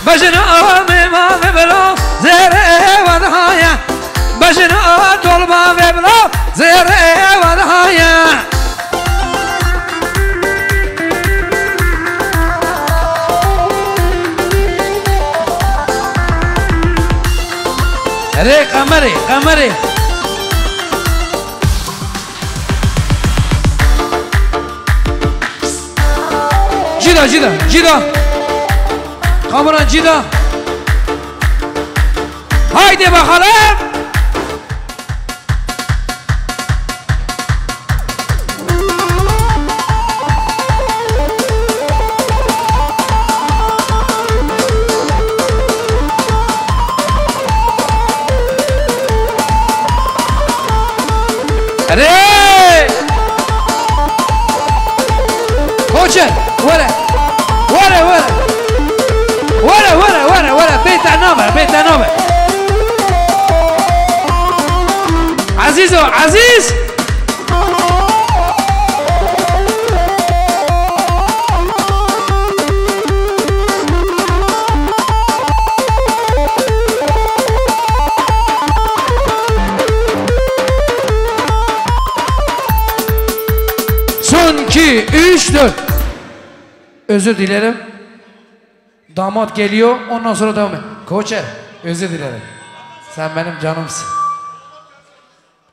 بجنا ما ببلا زره ودهایا بجنا طلبا ببلا زره ودهایا ره قمري قمري جدا جدا جدا قمران جدا هايدي بخلام اري كوتشر ورا ورا ورا ورا ورا ورا ورا بيت عنابة بيت عنابة عزيزو عزيز son 2 3 4 özür dilerim. Damat geliyor, ondan sonra devam et. Koçer, özür dilerim. Sen benim canımsın.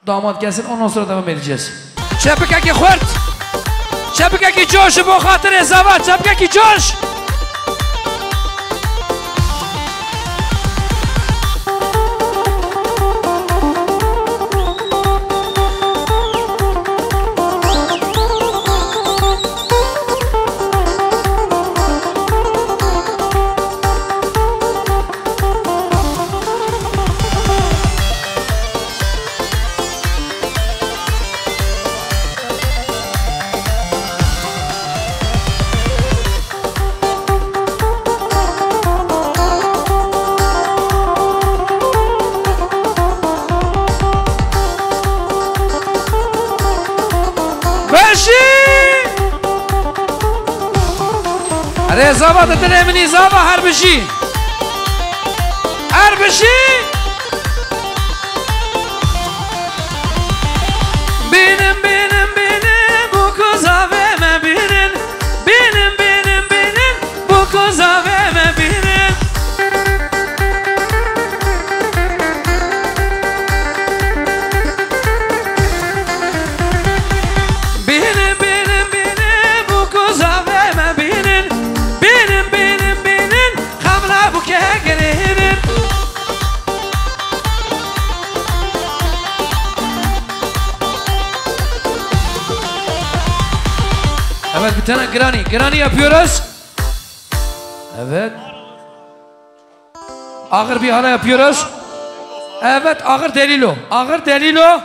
Damat gelsin, ondan sonra devam edeceğiz. شبكة خورد شبكة جوش بو خاطر الزواج شبكة جوش زابط تلمني زابا هربشي هربشي بينم بينم بينم بوكو زابي ما بينن بينم بينم بينم بوكو زابي ما بينن بينم بينم بينم بوكو زابي ما بينن بينم بينم بينن خملا بوكي قريبن Evet bir tane granny yapıyoruz. Evet. Ağır bir hala yapıyoruz. Evet ağır delilo. Ağır delilo.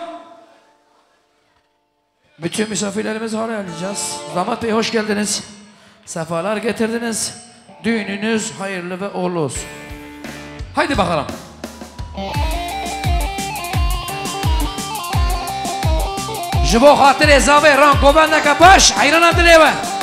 Bütün misafirlerimizi hala alacağız. Damat Bey hoş geldiniz. Sefalar getirdiniz. Düğününüz hayırlı ve uğurlu olsun. Haydi bakalım. جبو خاطر اضافه ران کوبن نکه باش حیران دلیوه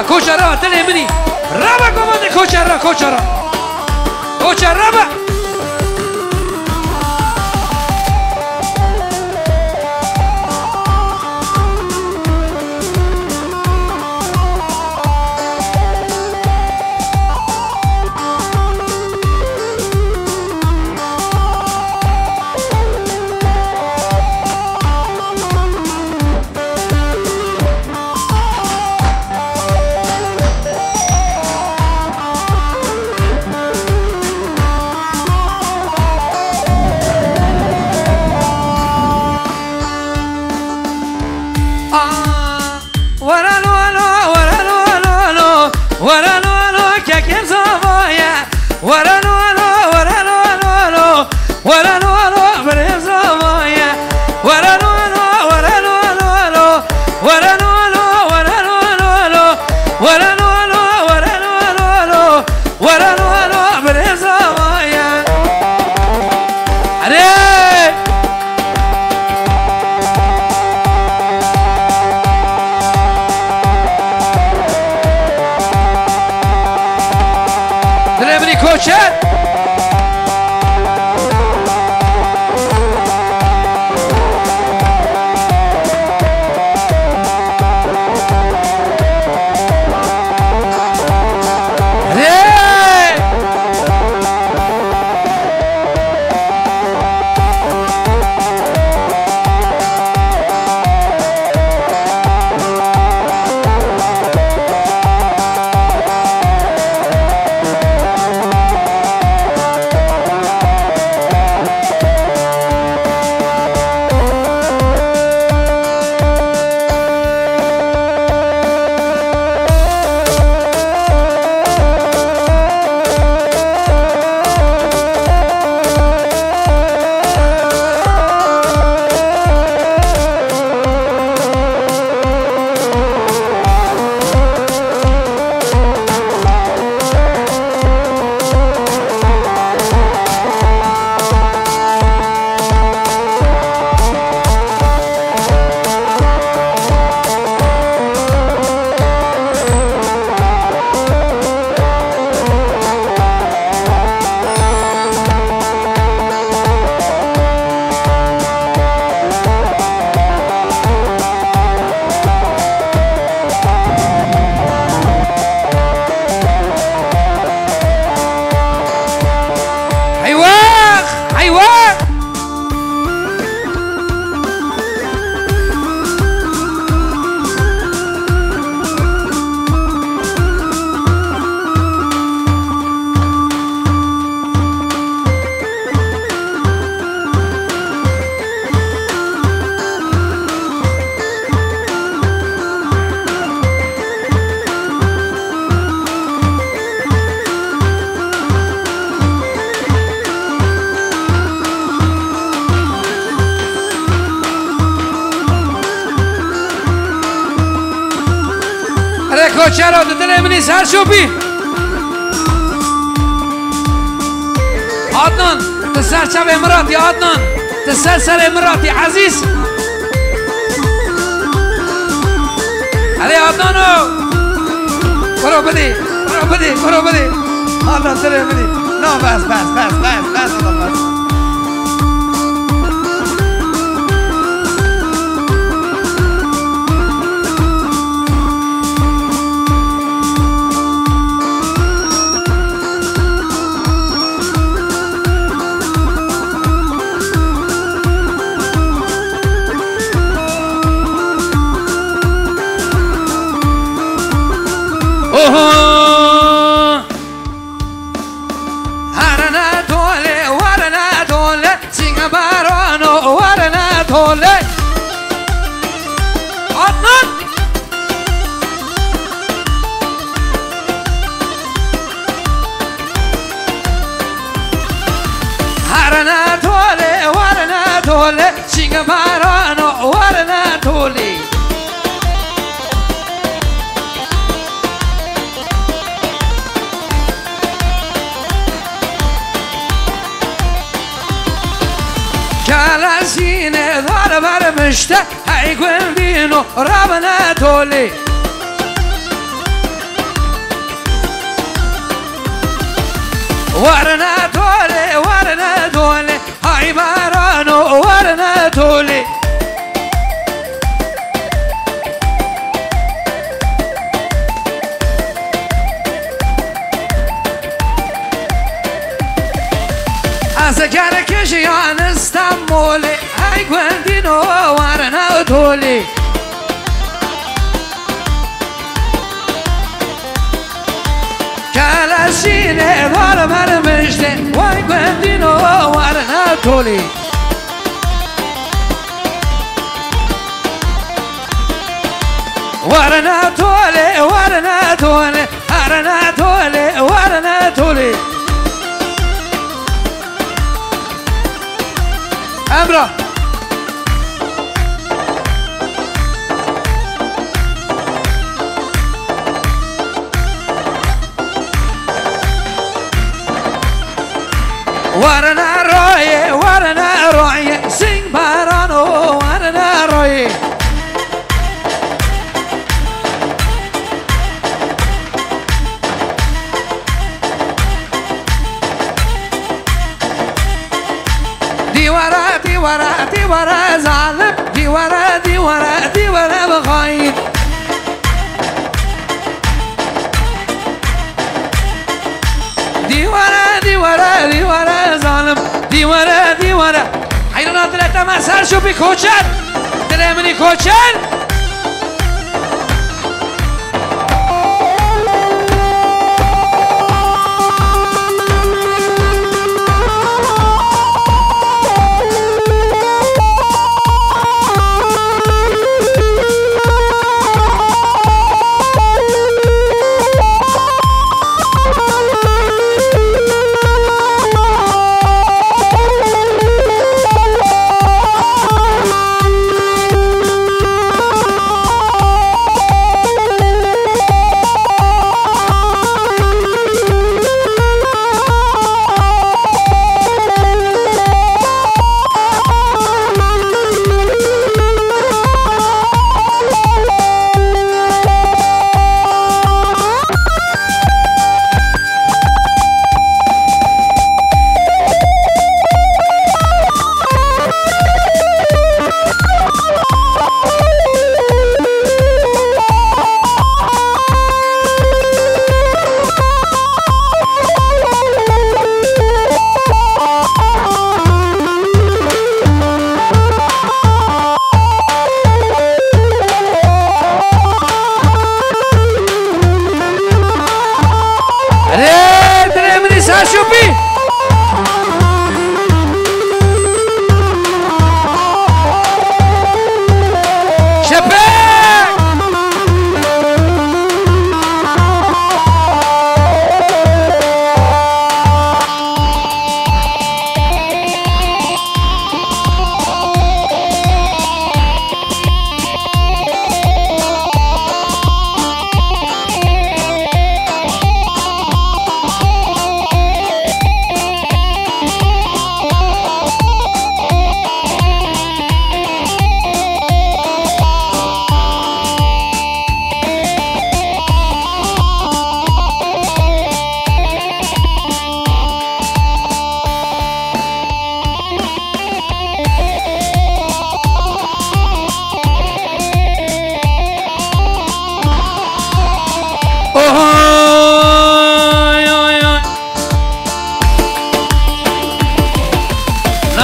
Koça raba telemini raba komande koça raba ورا كوتشارو دل مني سهر شوفي عدنان تسهر شب امراتي عدنان تسهر سر امراتي عزيز علي عدنانو برو بدي عدنان دل مني لا بس جالسيني ضرب المشتى هيكون دينو ربنا تولي ورنا تولي هاي بارانو ورنا تولي أسكرك شيان استنبولي هاي قندينو ورنا تولي كالسيني ضرب المجد هاي قندينو ورنا تولي ورنا تولي أمرا ورنا روي سين بارانو ورنا روي ديوارا ظالم ديوارا بخاين ديوارا ظالم ديوارا حيرنا ثلاثة ما صار شو بكوتشر تلامني كوتشر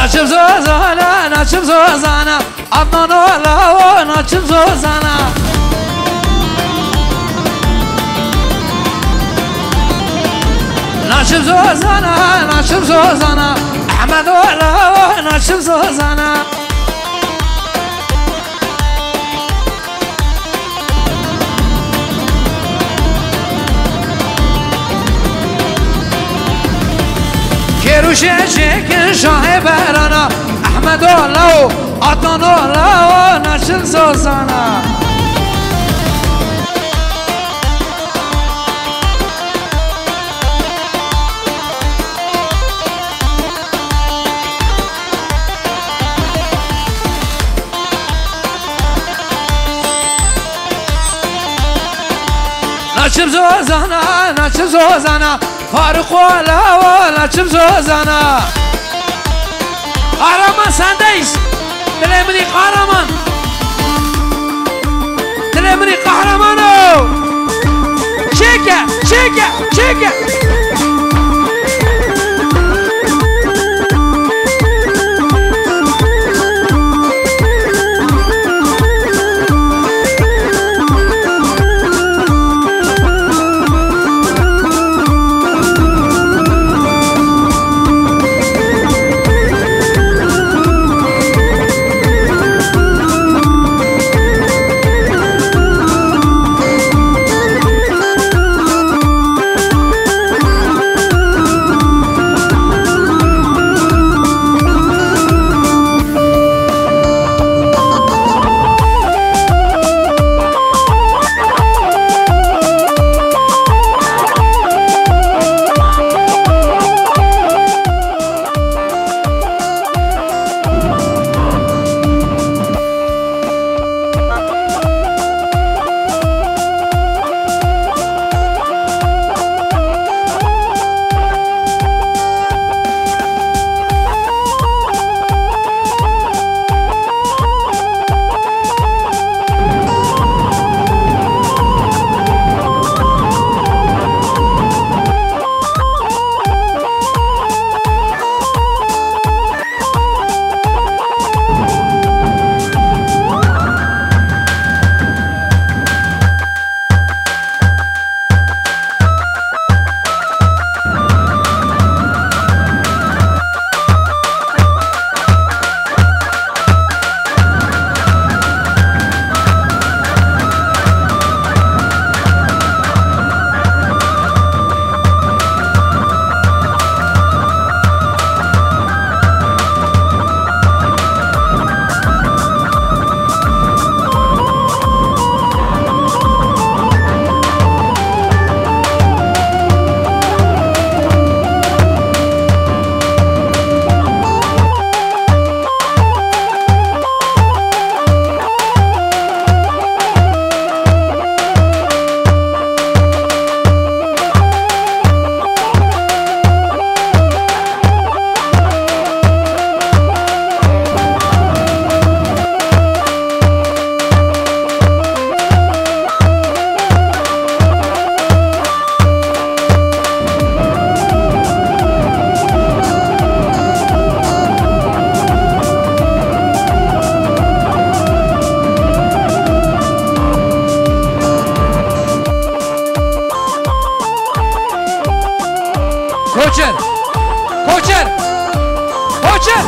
نشم زوزانا نشم زوزانا عطنا ولا نشم زوزانا نشم زوزانا نشم زوزانا أحمد ولا نشم زوزانا كيروش شيك شاه برانا أحمد ولا عطنا ولا نشم زوزانا نشم زوزانا نشم زوزانا فارق ولا نشم زوزانا قهرمان سنديس تلمني قهرمان تلمني قهرمانو شيكا شيكا شيكا Koçer! Koçer! Koçer!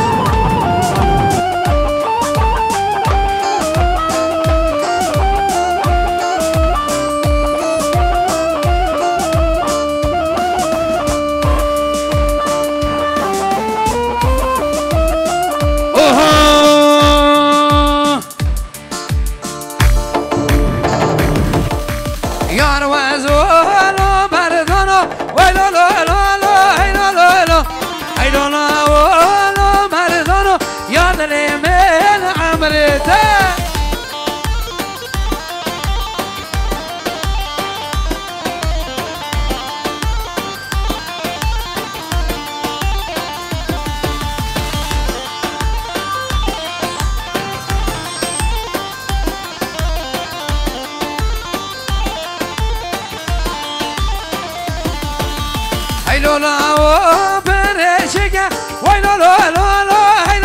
Hey lola o perechega, why lola lola,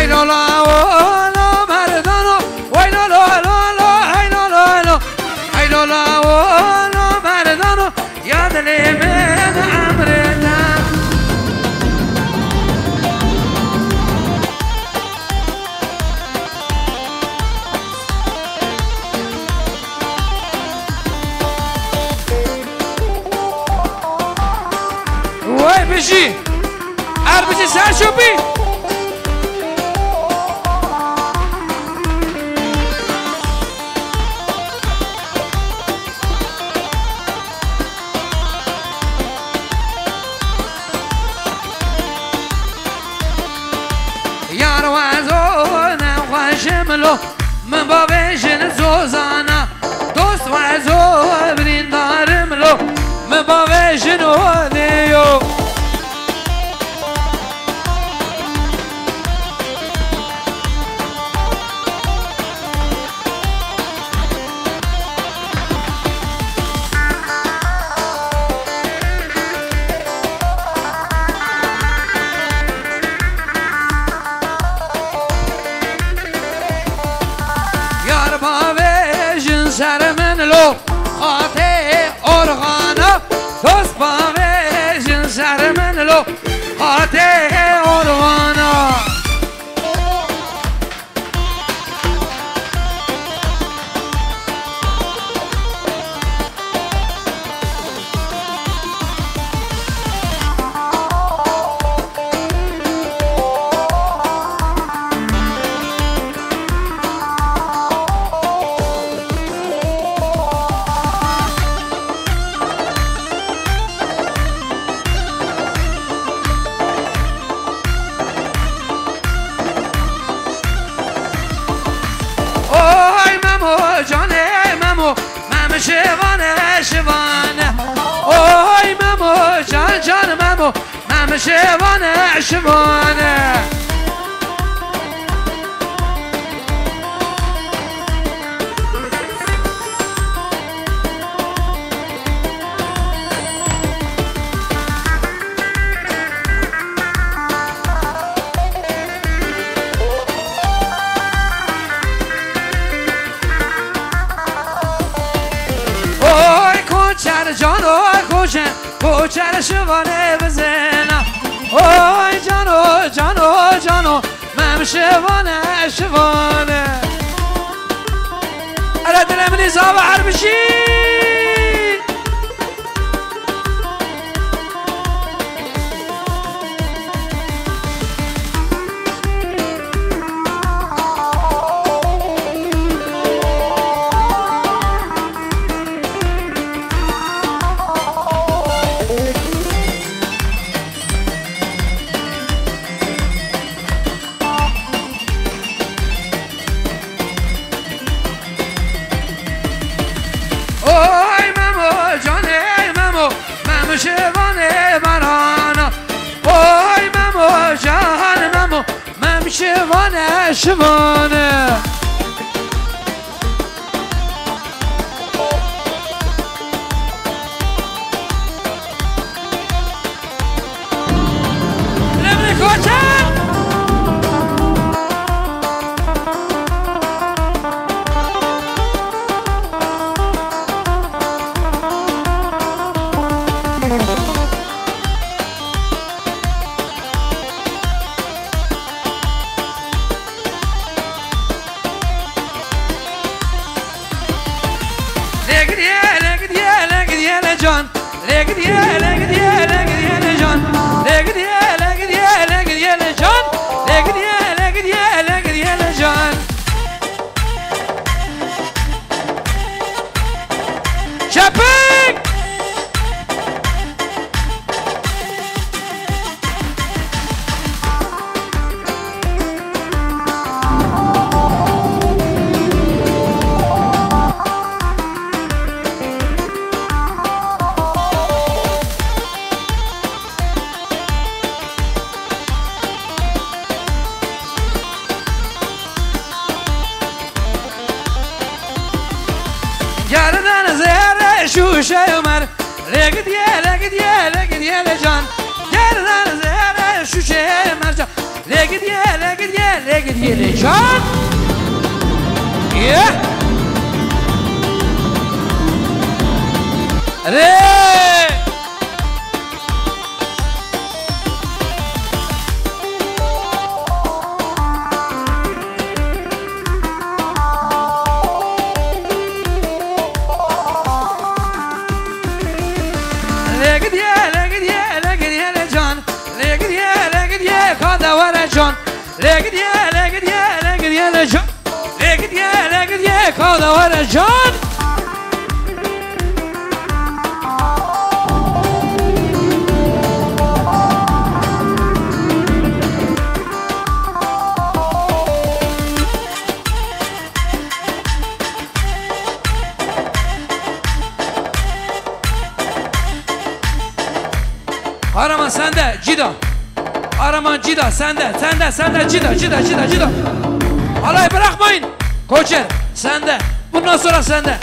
لا لا مردانو وای لا لا لا ای لا لا ای لا لا مردانو یا دلی من امردان وای بشی هر بشی سرشوبی یار وازو نخوشملو من با ویشن زوزانا دوست وازو بریندارملو من با ویشن و دیو سر من لو خاطه ارغانا دوست با ویژن سر من لو خاطه ارغانا شوانه شوانه اوی مامو جان جان مامو مام شوانه شوانه جانو کوچن کوچن شوانه بزنه اوی جانو جانو جانو مم شوانه شوانه على دل مني صابع حربشي شوانه برانا اوی مامو جان مامو مم شوانه شوانه لمن کوچن جان لقد يا لقد يا لقد يا جان لقد يا لقد يا لقد يا جان لقد يا لقد يا لقد يا جان شابك جاردن زهر شوشه عمر لقد يا لقد يا لقد يا جان جاردن زهر شوشه عمر لقد يا لقد لقد جان يه ري لقد يا لجان لقد يا كذا ورا جان Araman sende Cida. Araman Cida sende Cida. Alay bırakmayın. Koçer sende. Bundan sonra sende.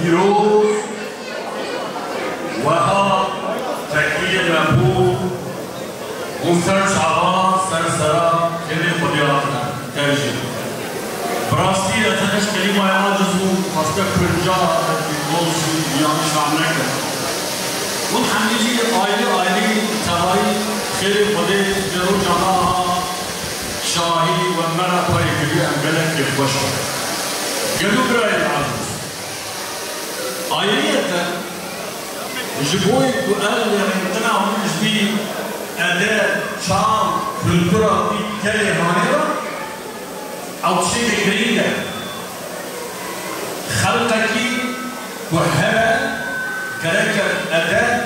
پیروز وها تکیه مبهور گفتر شعبان سرسرا خیلی خودیات ترجیح براستی ازش کلمه عاجز بود خواسته کنجا موضوع بیان شام نکرد اون همیشه آیلی تبایی خیلی خودی جرو جانا شاهی و مرا پای کلی انگلک که خوش کرد گلو برای عاجز آیلیت جبوی بقال يمتنع من جديد أداة شعر كولتورا كالي هانيرا أو شيء جديد خلقك وهبة كذلك أداة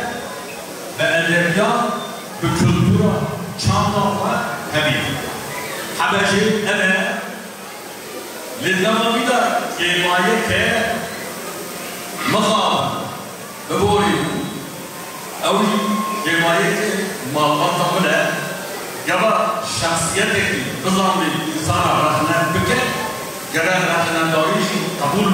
بأدبيات بكولتورا شعر وهبي حبشي أنا للزمن بدا كيماية مخاض ببوري أولي جماعية مالبطة ولا جبا شخصيتك نظام الإنسان رحنا بك جبا رحنا داريشي قبول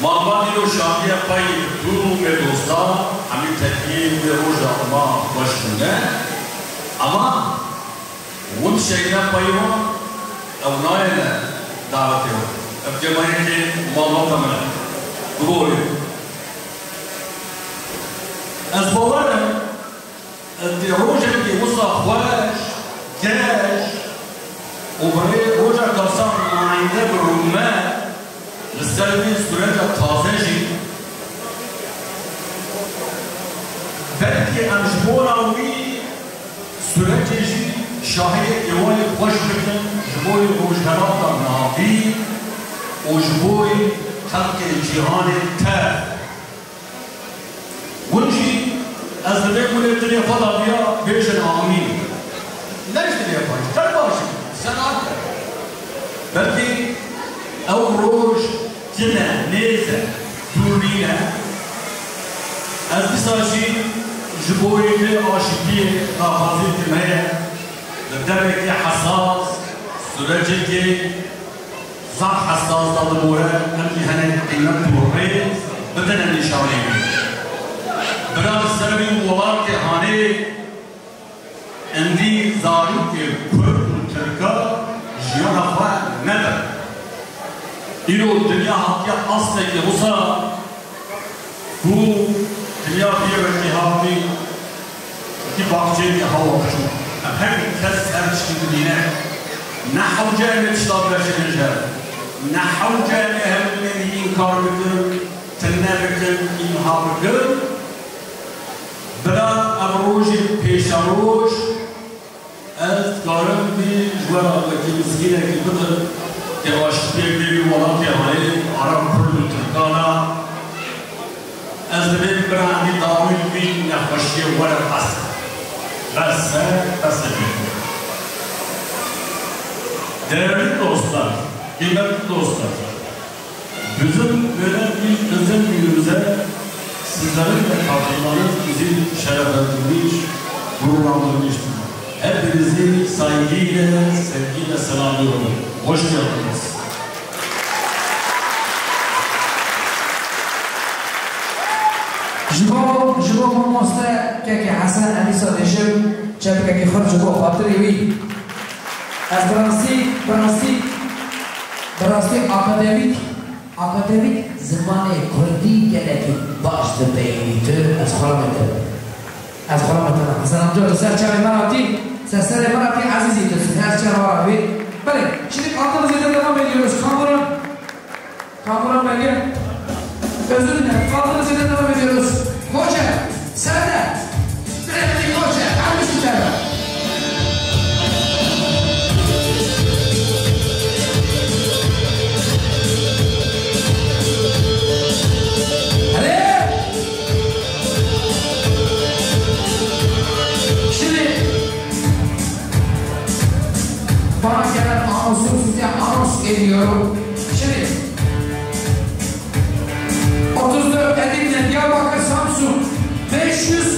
مالبطة لو شامية باي دورو بدوستا همي تكيين بروجة ما وشنا أما ون شينا بايهم أو نايلة دعوتهم الجماعية مالبطة ملا ببوري از باورم روجه که وصل خواهش جاش و برای روجه داستان معینه برومه لسلمی صورت تازه جی بلکه انجبورا وی صورت جی شاهد ایوال خوش بکن جبوی روجهرات نهافی و جبوی خلق جهان تر ونجي أزدبك من الدنيا فضا بيا بيشن آمين ليش الدنيا باش ترباشي سنعك بلكي أو روج جنة نيزة دورينة أزبساشي جبوي كي عاشقية غافظي تمهية لدرك حساس سرجك صح حساس ضمورة أمي هنا قيمة بوري بدنا نشاورين برای سرمی وار که هانی اندی زاری که کرد و ترکا جیان خواه ندر اینو دنیا حقیقت اصله که بسا کو دنیا بیرمی هامی کی باقچه که هوا بشون همین کس هرچی دینه نحو جامعه شتاب بشه نجهر نحو جامعه همین این کار بکن تنه بکن این ها بکن برای امروزی پیشاروش از کارم بی جوان وقتی مسکینه که بطر که عاشقی بیبی ولاتی هایی عرب کرد و ترکانا از بین برای داوی بی نخوشی ورد هست بس بید değerli dostlar, kıymetli dostlar bizim böyle bir özel günümüze sizlerin de katılmanız bizi şereflendirmiş, gururlandırmıştır. Hepinizi saygıyla, sevgiyle selamlıyorum. Hoş geldiniz. جبو ماموستا که حسن علی صادشم چه که خرج جبو خاطری وی از براستی اکادمیک زمان کردی گلکی باش دبیمی تو از خرامت حسن امجاد سر چه مراتی سر مراتی عزیزی تو سر چه مراتی بله şimdi altını zeyde devam ediyoruz kamuran belge özür dilerim altını zeyde devam ediyoruz koca sen de sürekli koca hangisi içeride bana gelen anonsu size anons ediyorum. Şimdi 34 Edirne, Diyarbakır, Samsun 500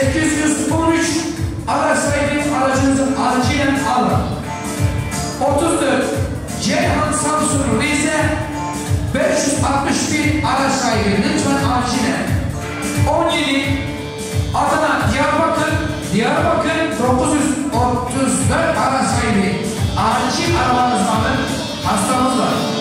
813 araç sahibi aracınızın acilen alın. 34 Ceyhan Samsun Rize 561 araç sahibi lütfen acilen. 17 Adana Diyarbakır 934 araç sahibi acil arabanızı alın, hastamız var.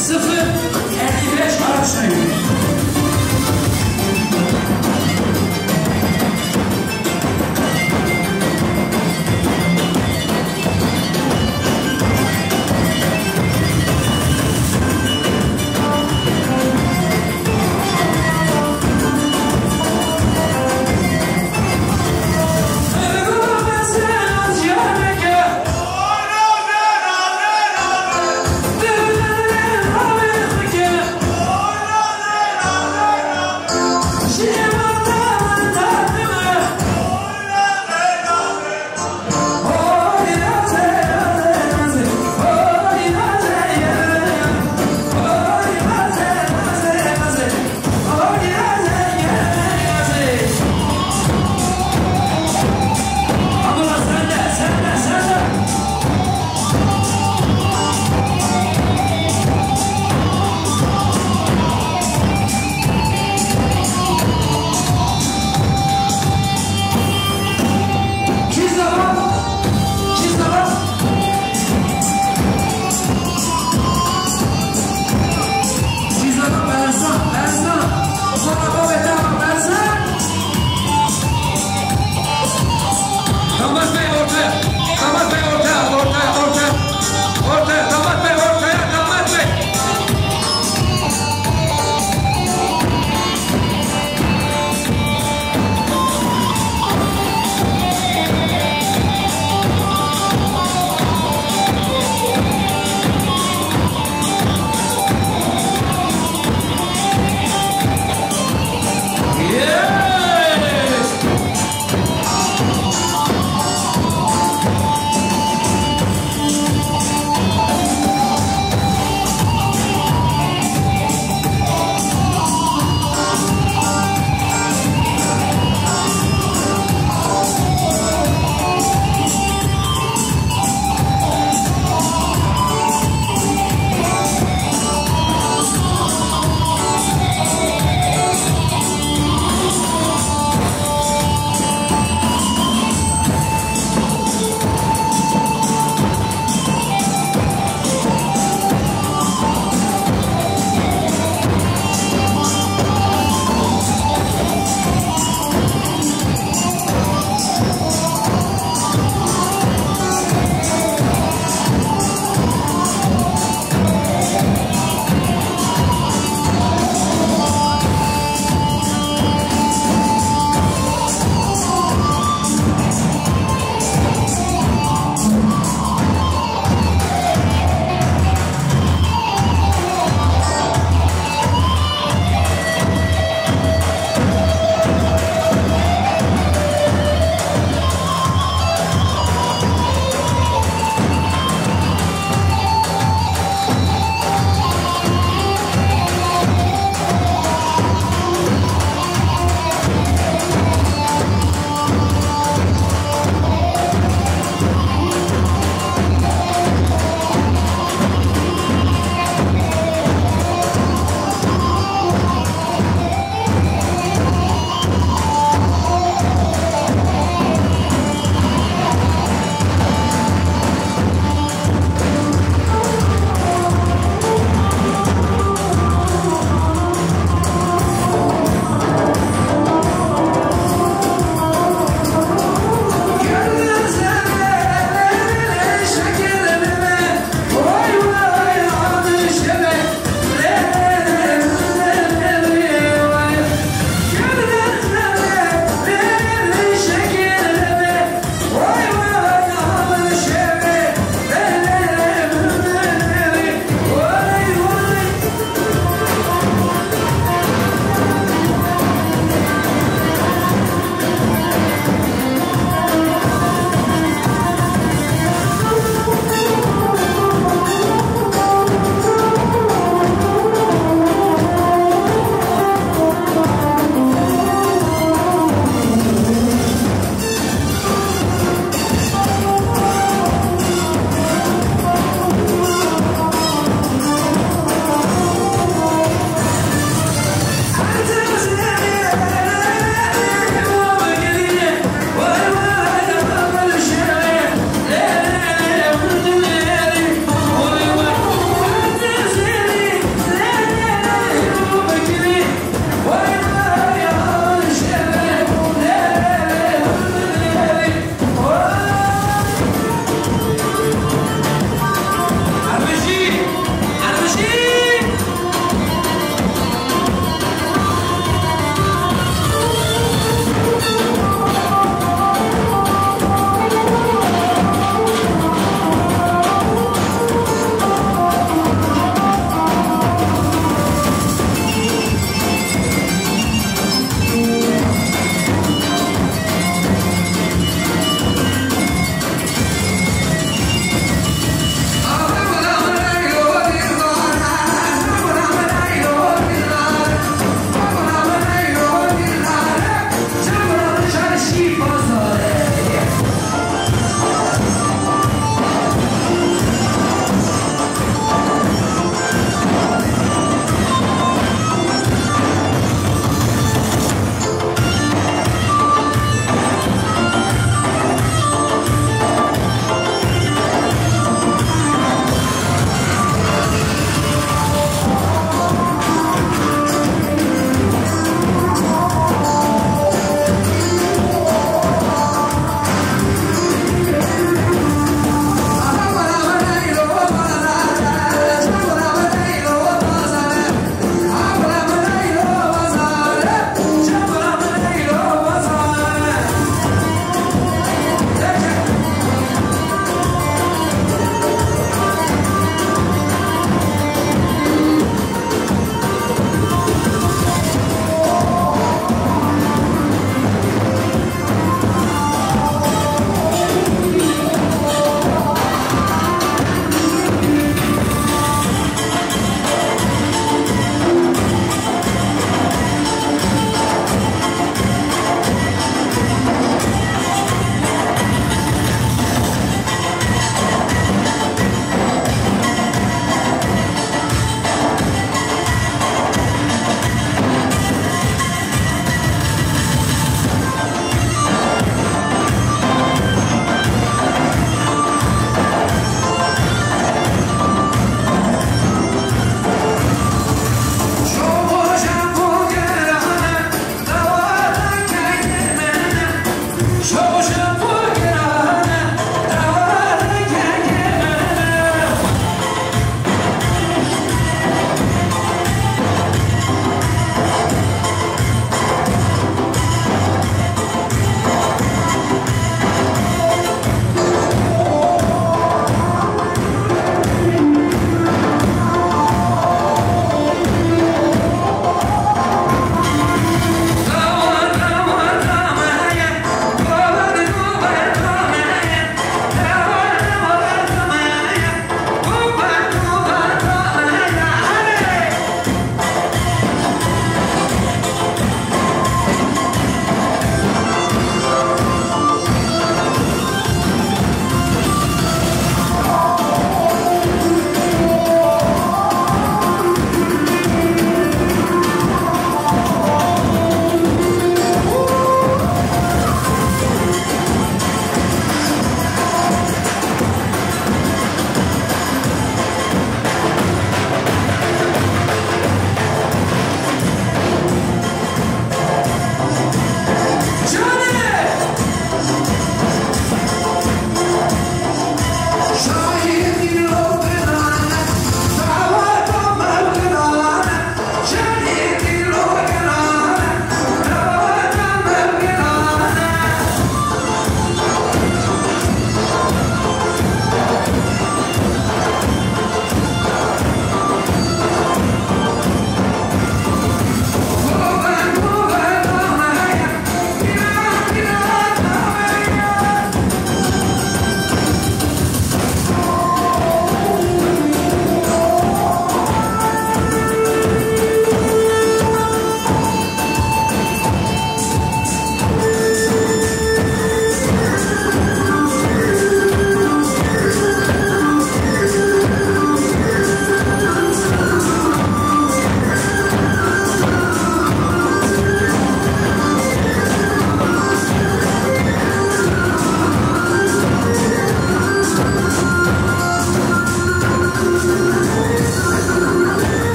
صفر 55 araçlayın.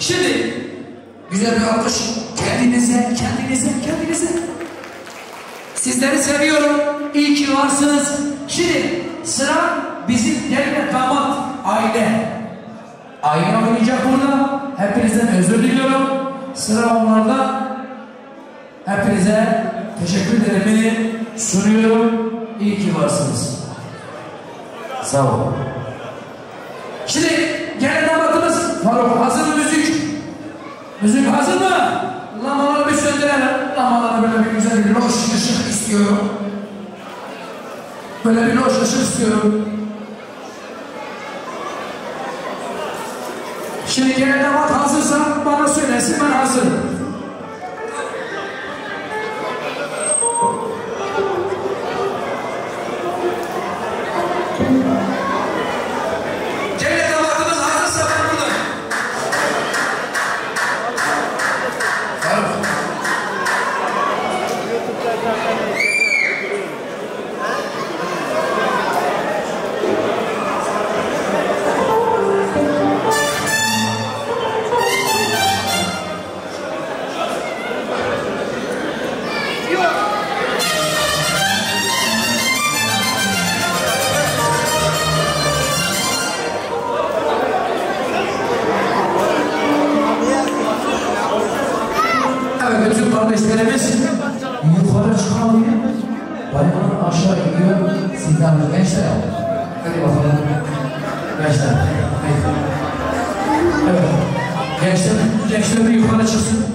Şimdi güzel bir alkış kendinize. Sizleri seviyorum. İyi ki varsınız. Şimdi sıra bizim gelin damat aile. Aile oynayacak burada. Hepinizden özür diliyorum. Sıra onlarda. Hepinize teşekkürlerimi sunuyorum. İyi ki varsınız. Sağ olun. Şimdi gelin damatımız Faruk, hazır mı müzik? Müzik hazır mı? Lamaları bir söndürelim. Lamaları böyle bir güzel bir loş ışık istiyorum. Böyle bir loş ışık istiyorum. Şimdi gelin damat hazırsa bana söylesin, ben hazırım. Kardeşlerimiz yukarı çıkamıyor, bayramdan aşağı iniyor, sizden gençler. Hadi bakalım, gençler. Evet, gençler bir yukarı çıksın.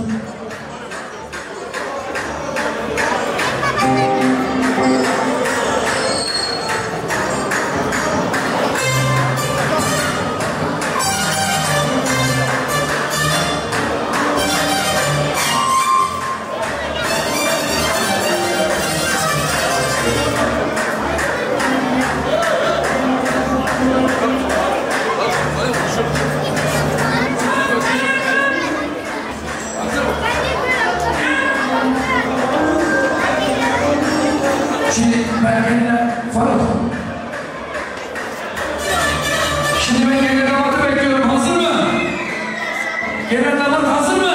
Şimdi ben gelinle Faruk. Şimdi ben gelin damatı bekliyorum. Hazır mı? Gelin damat hazır mı?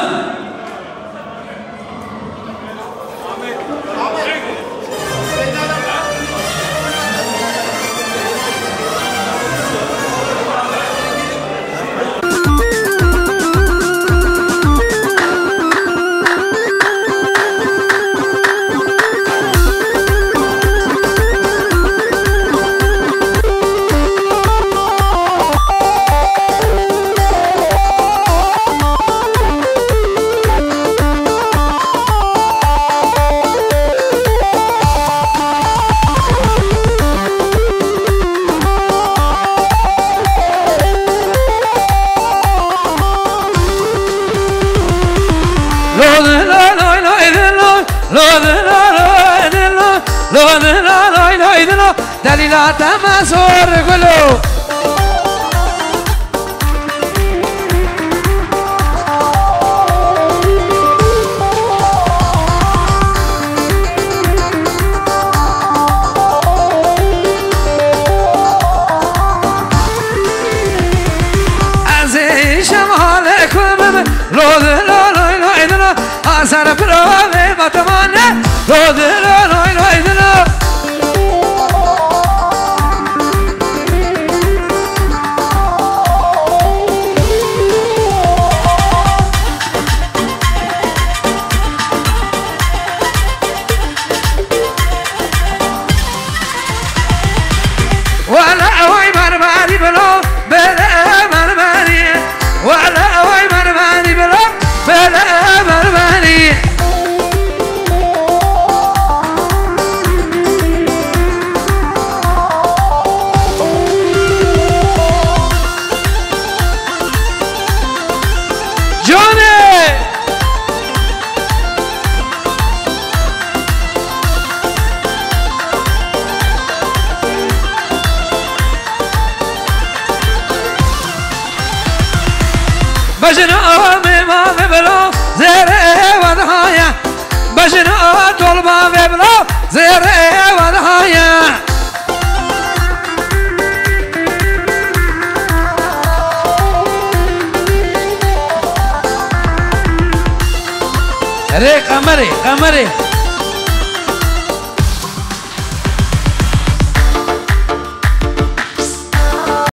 دليلا تمسور قلو عزيز شمالكم لو لا أسر براوي بطمانة لو لا بجنو ما ببلو زيري ودهايا بجنو طلبا ببلو زيري ودهايا ري قمري قمري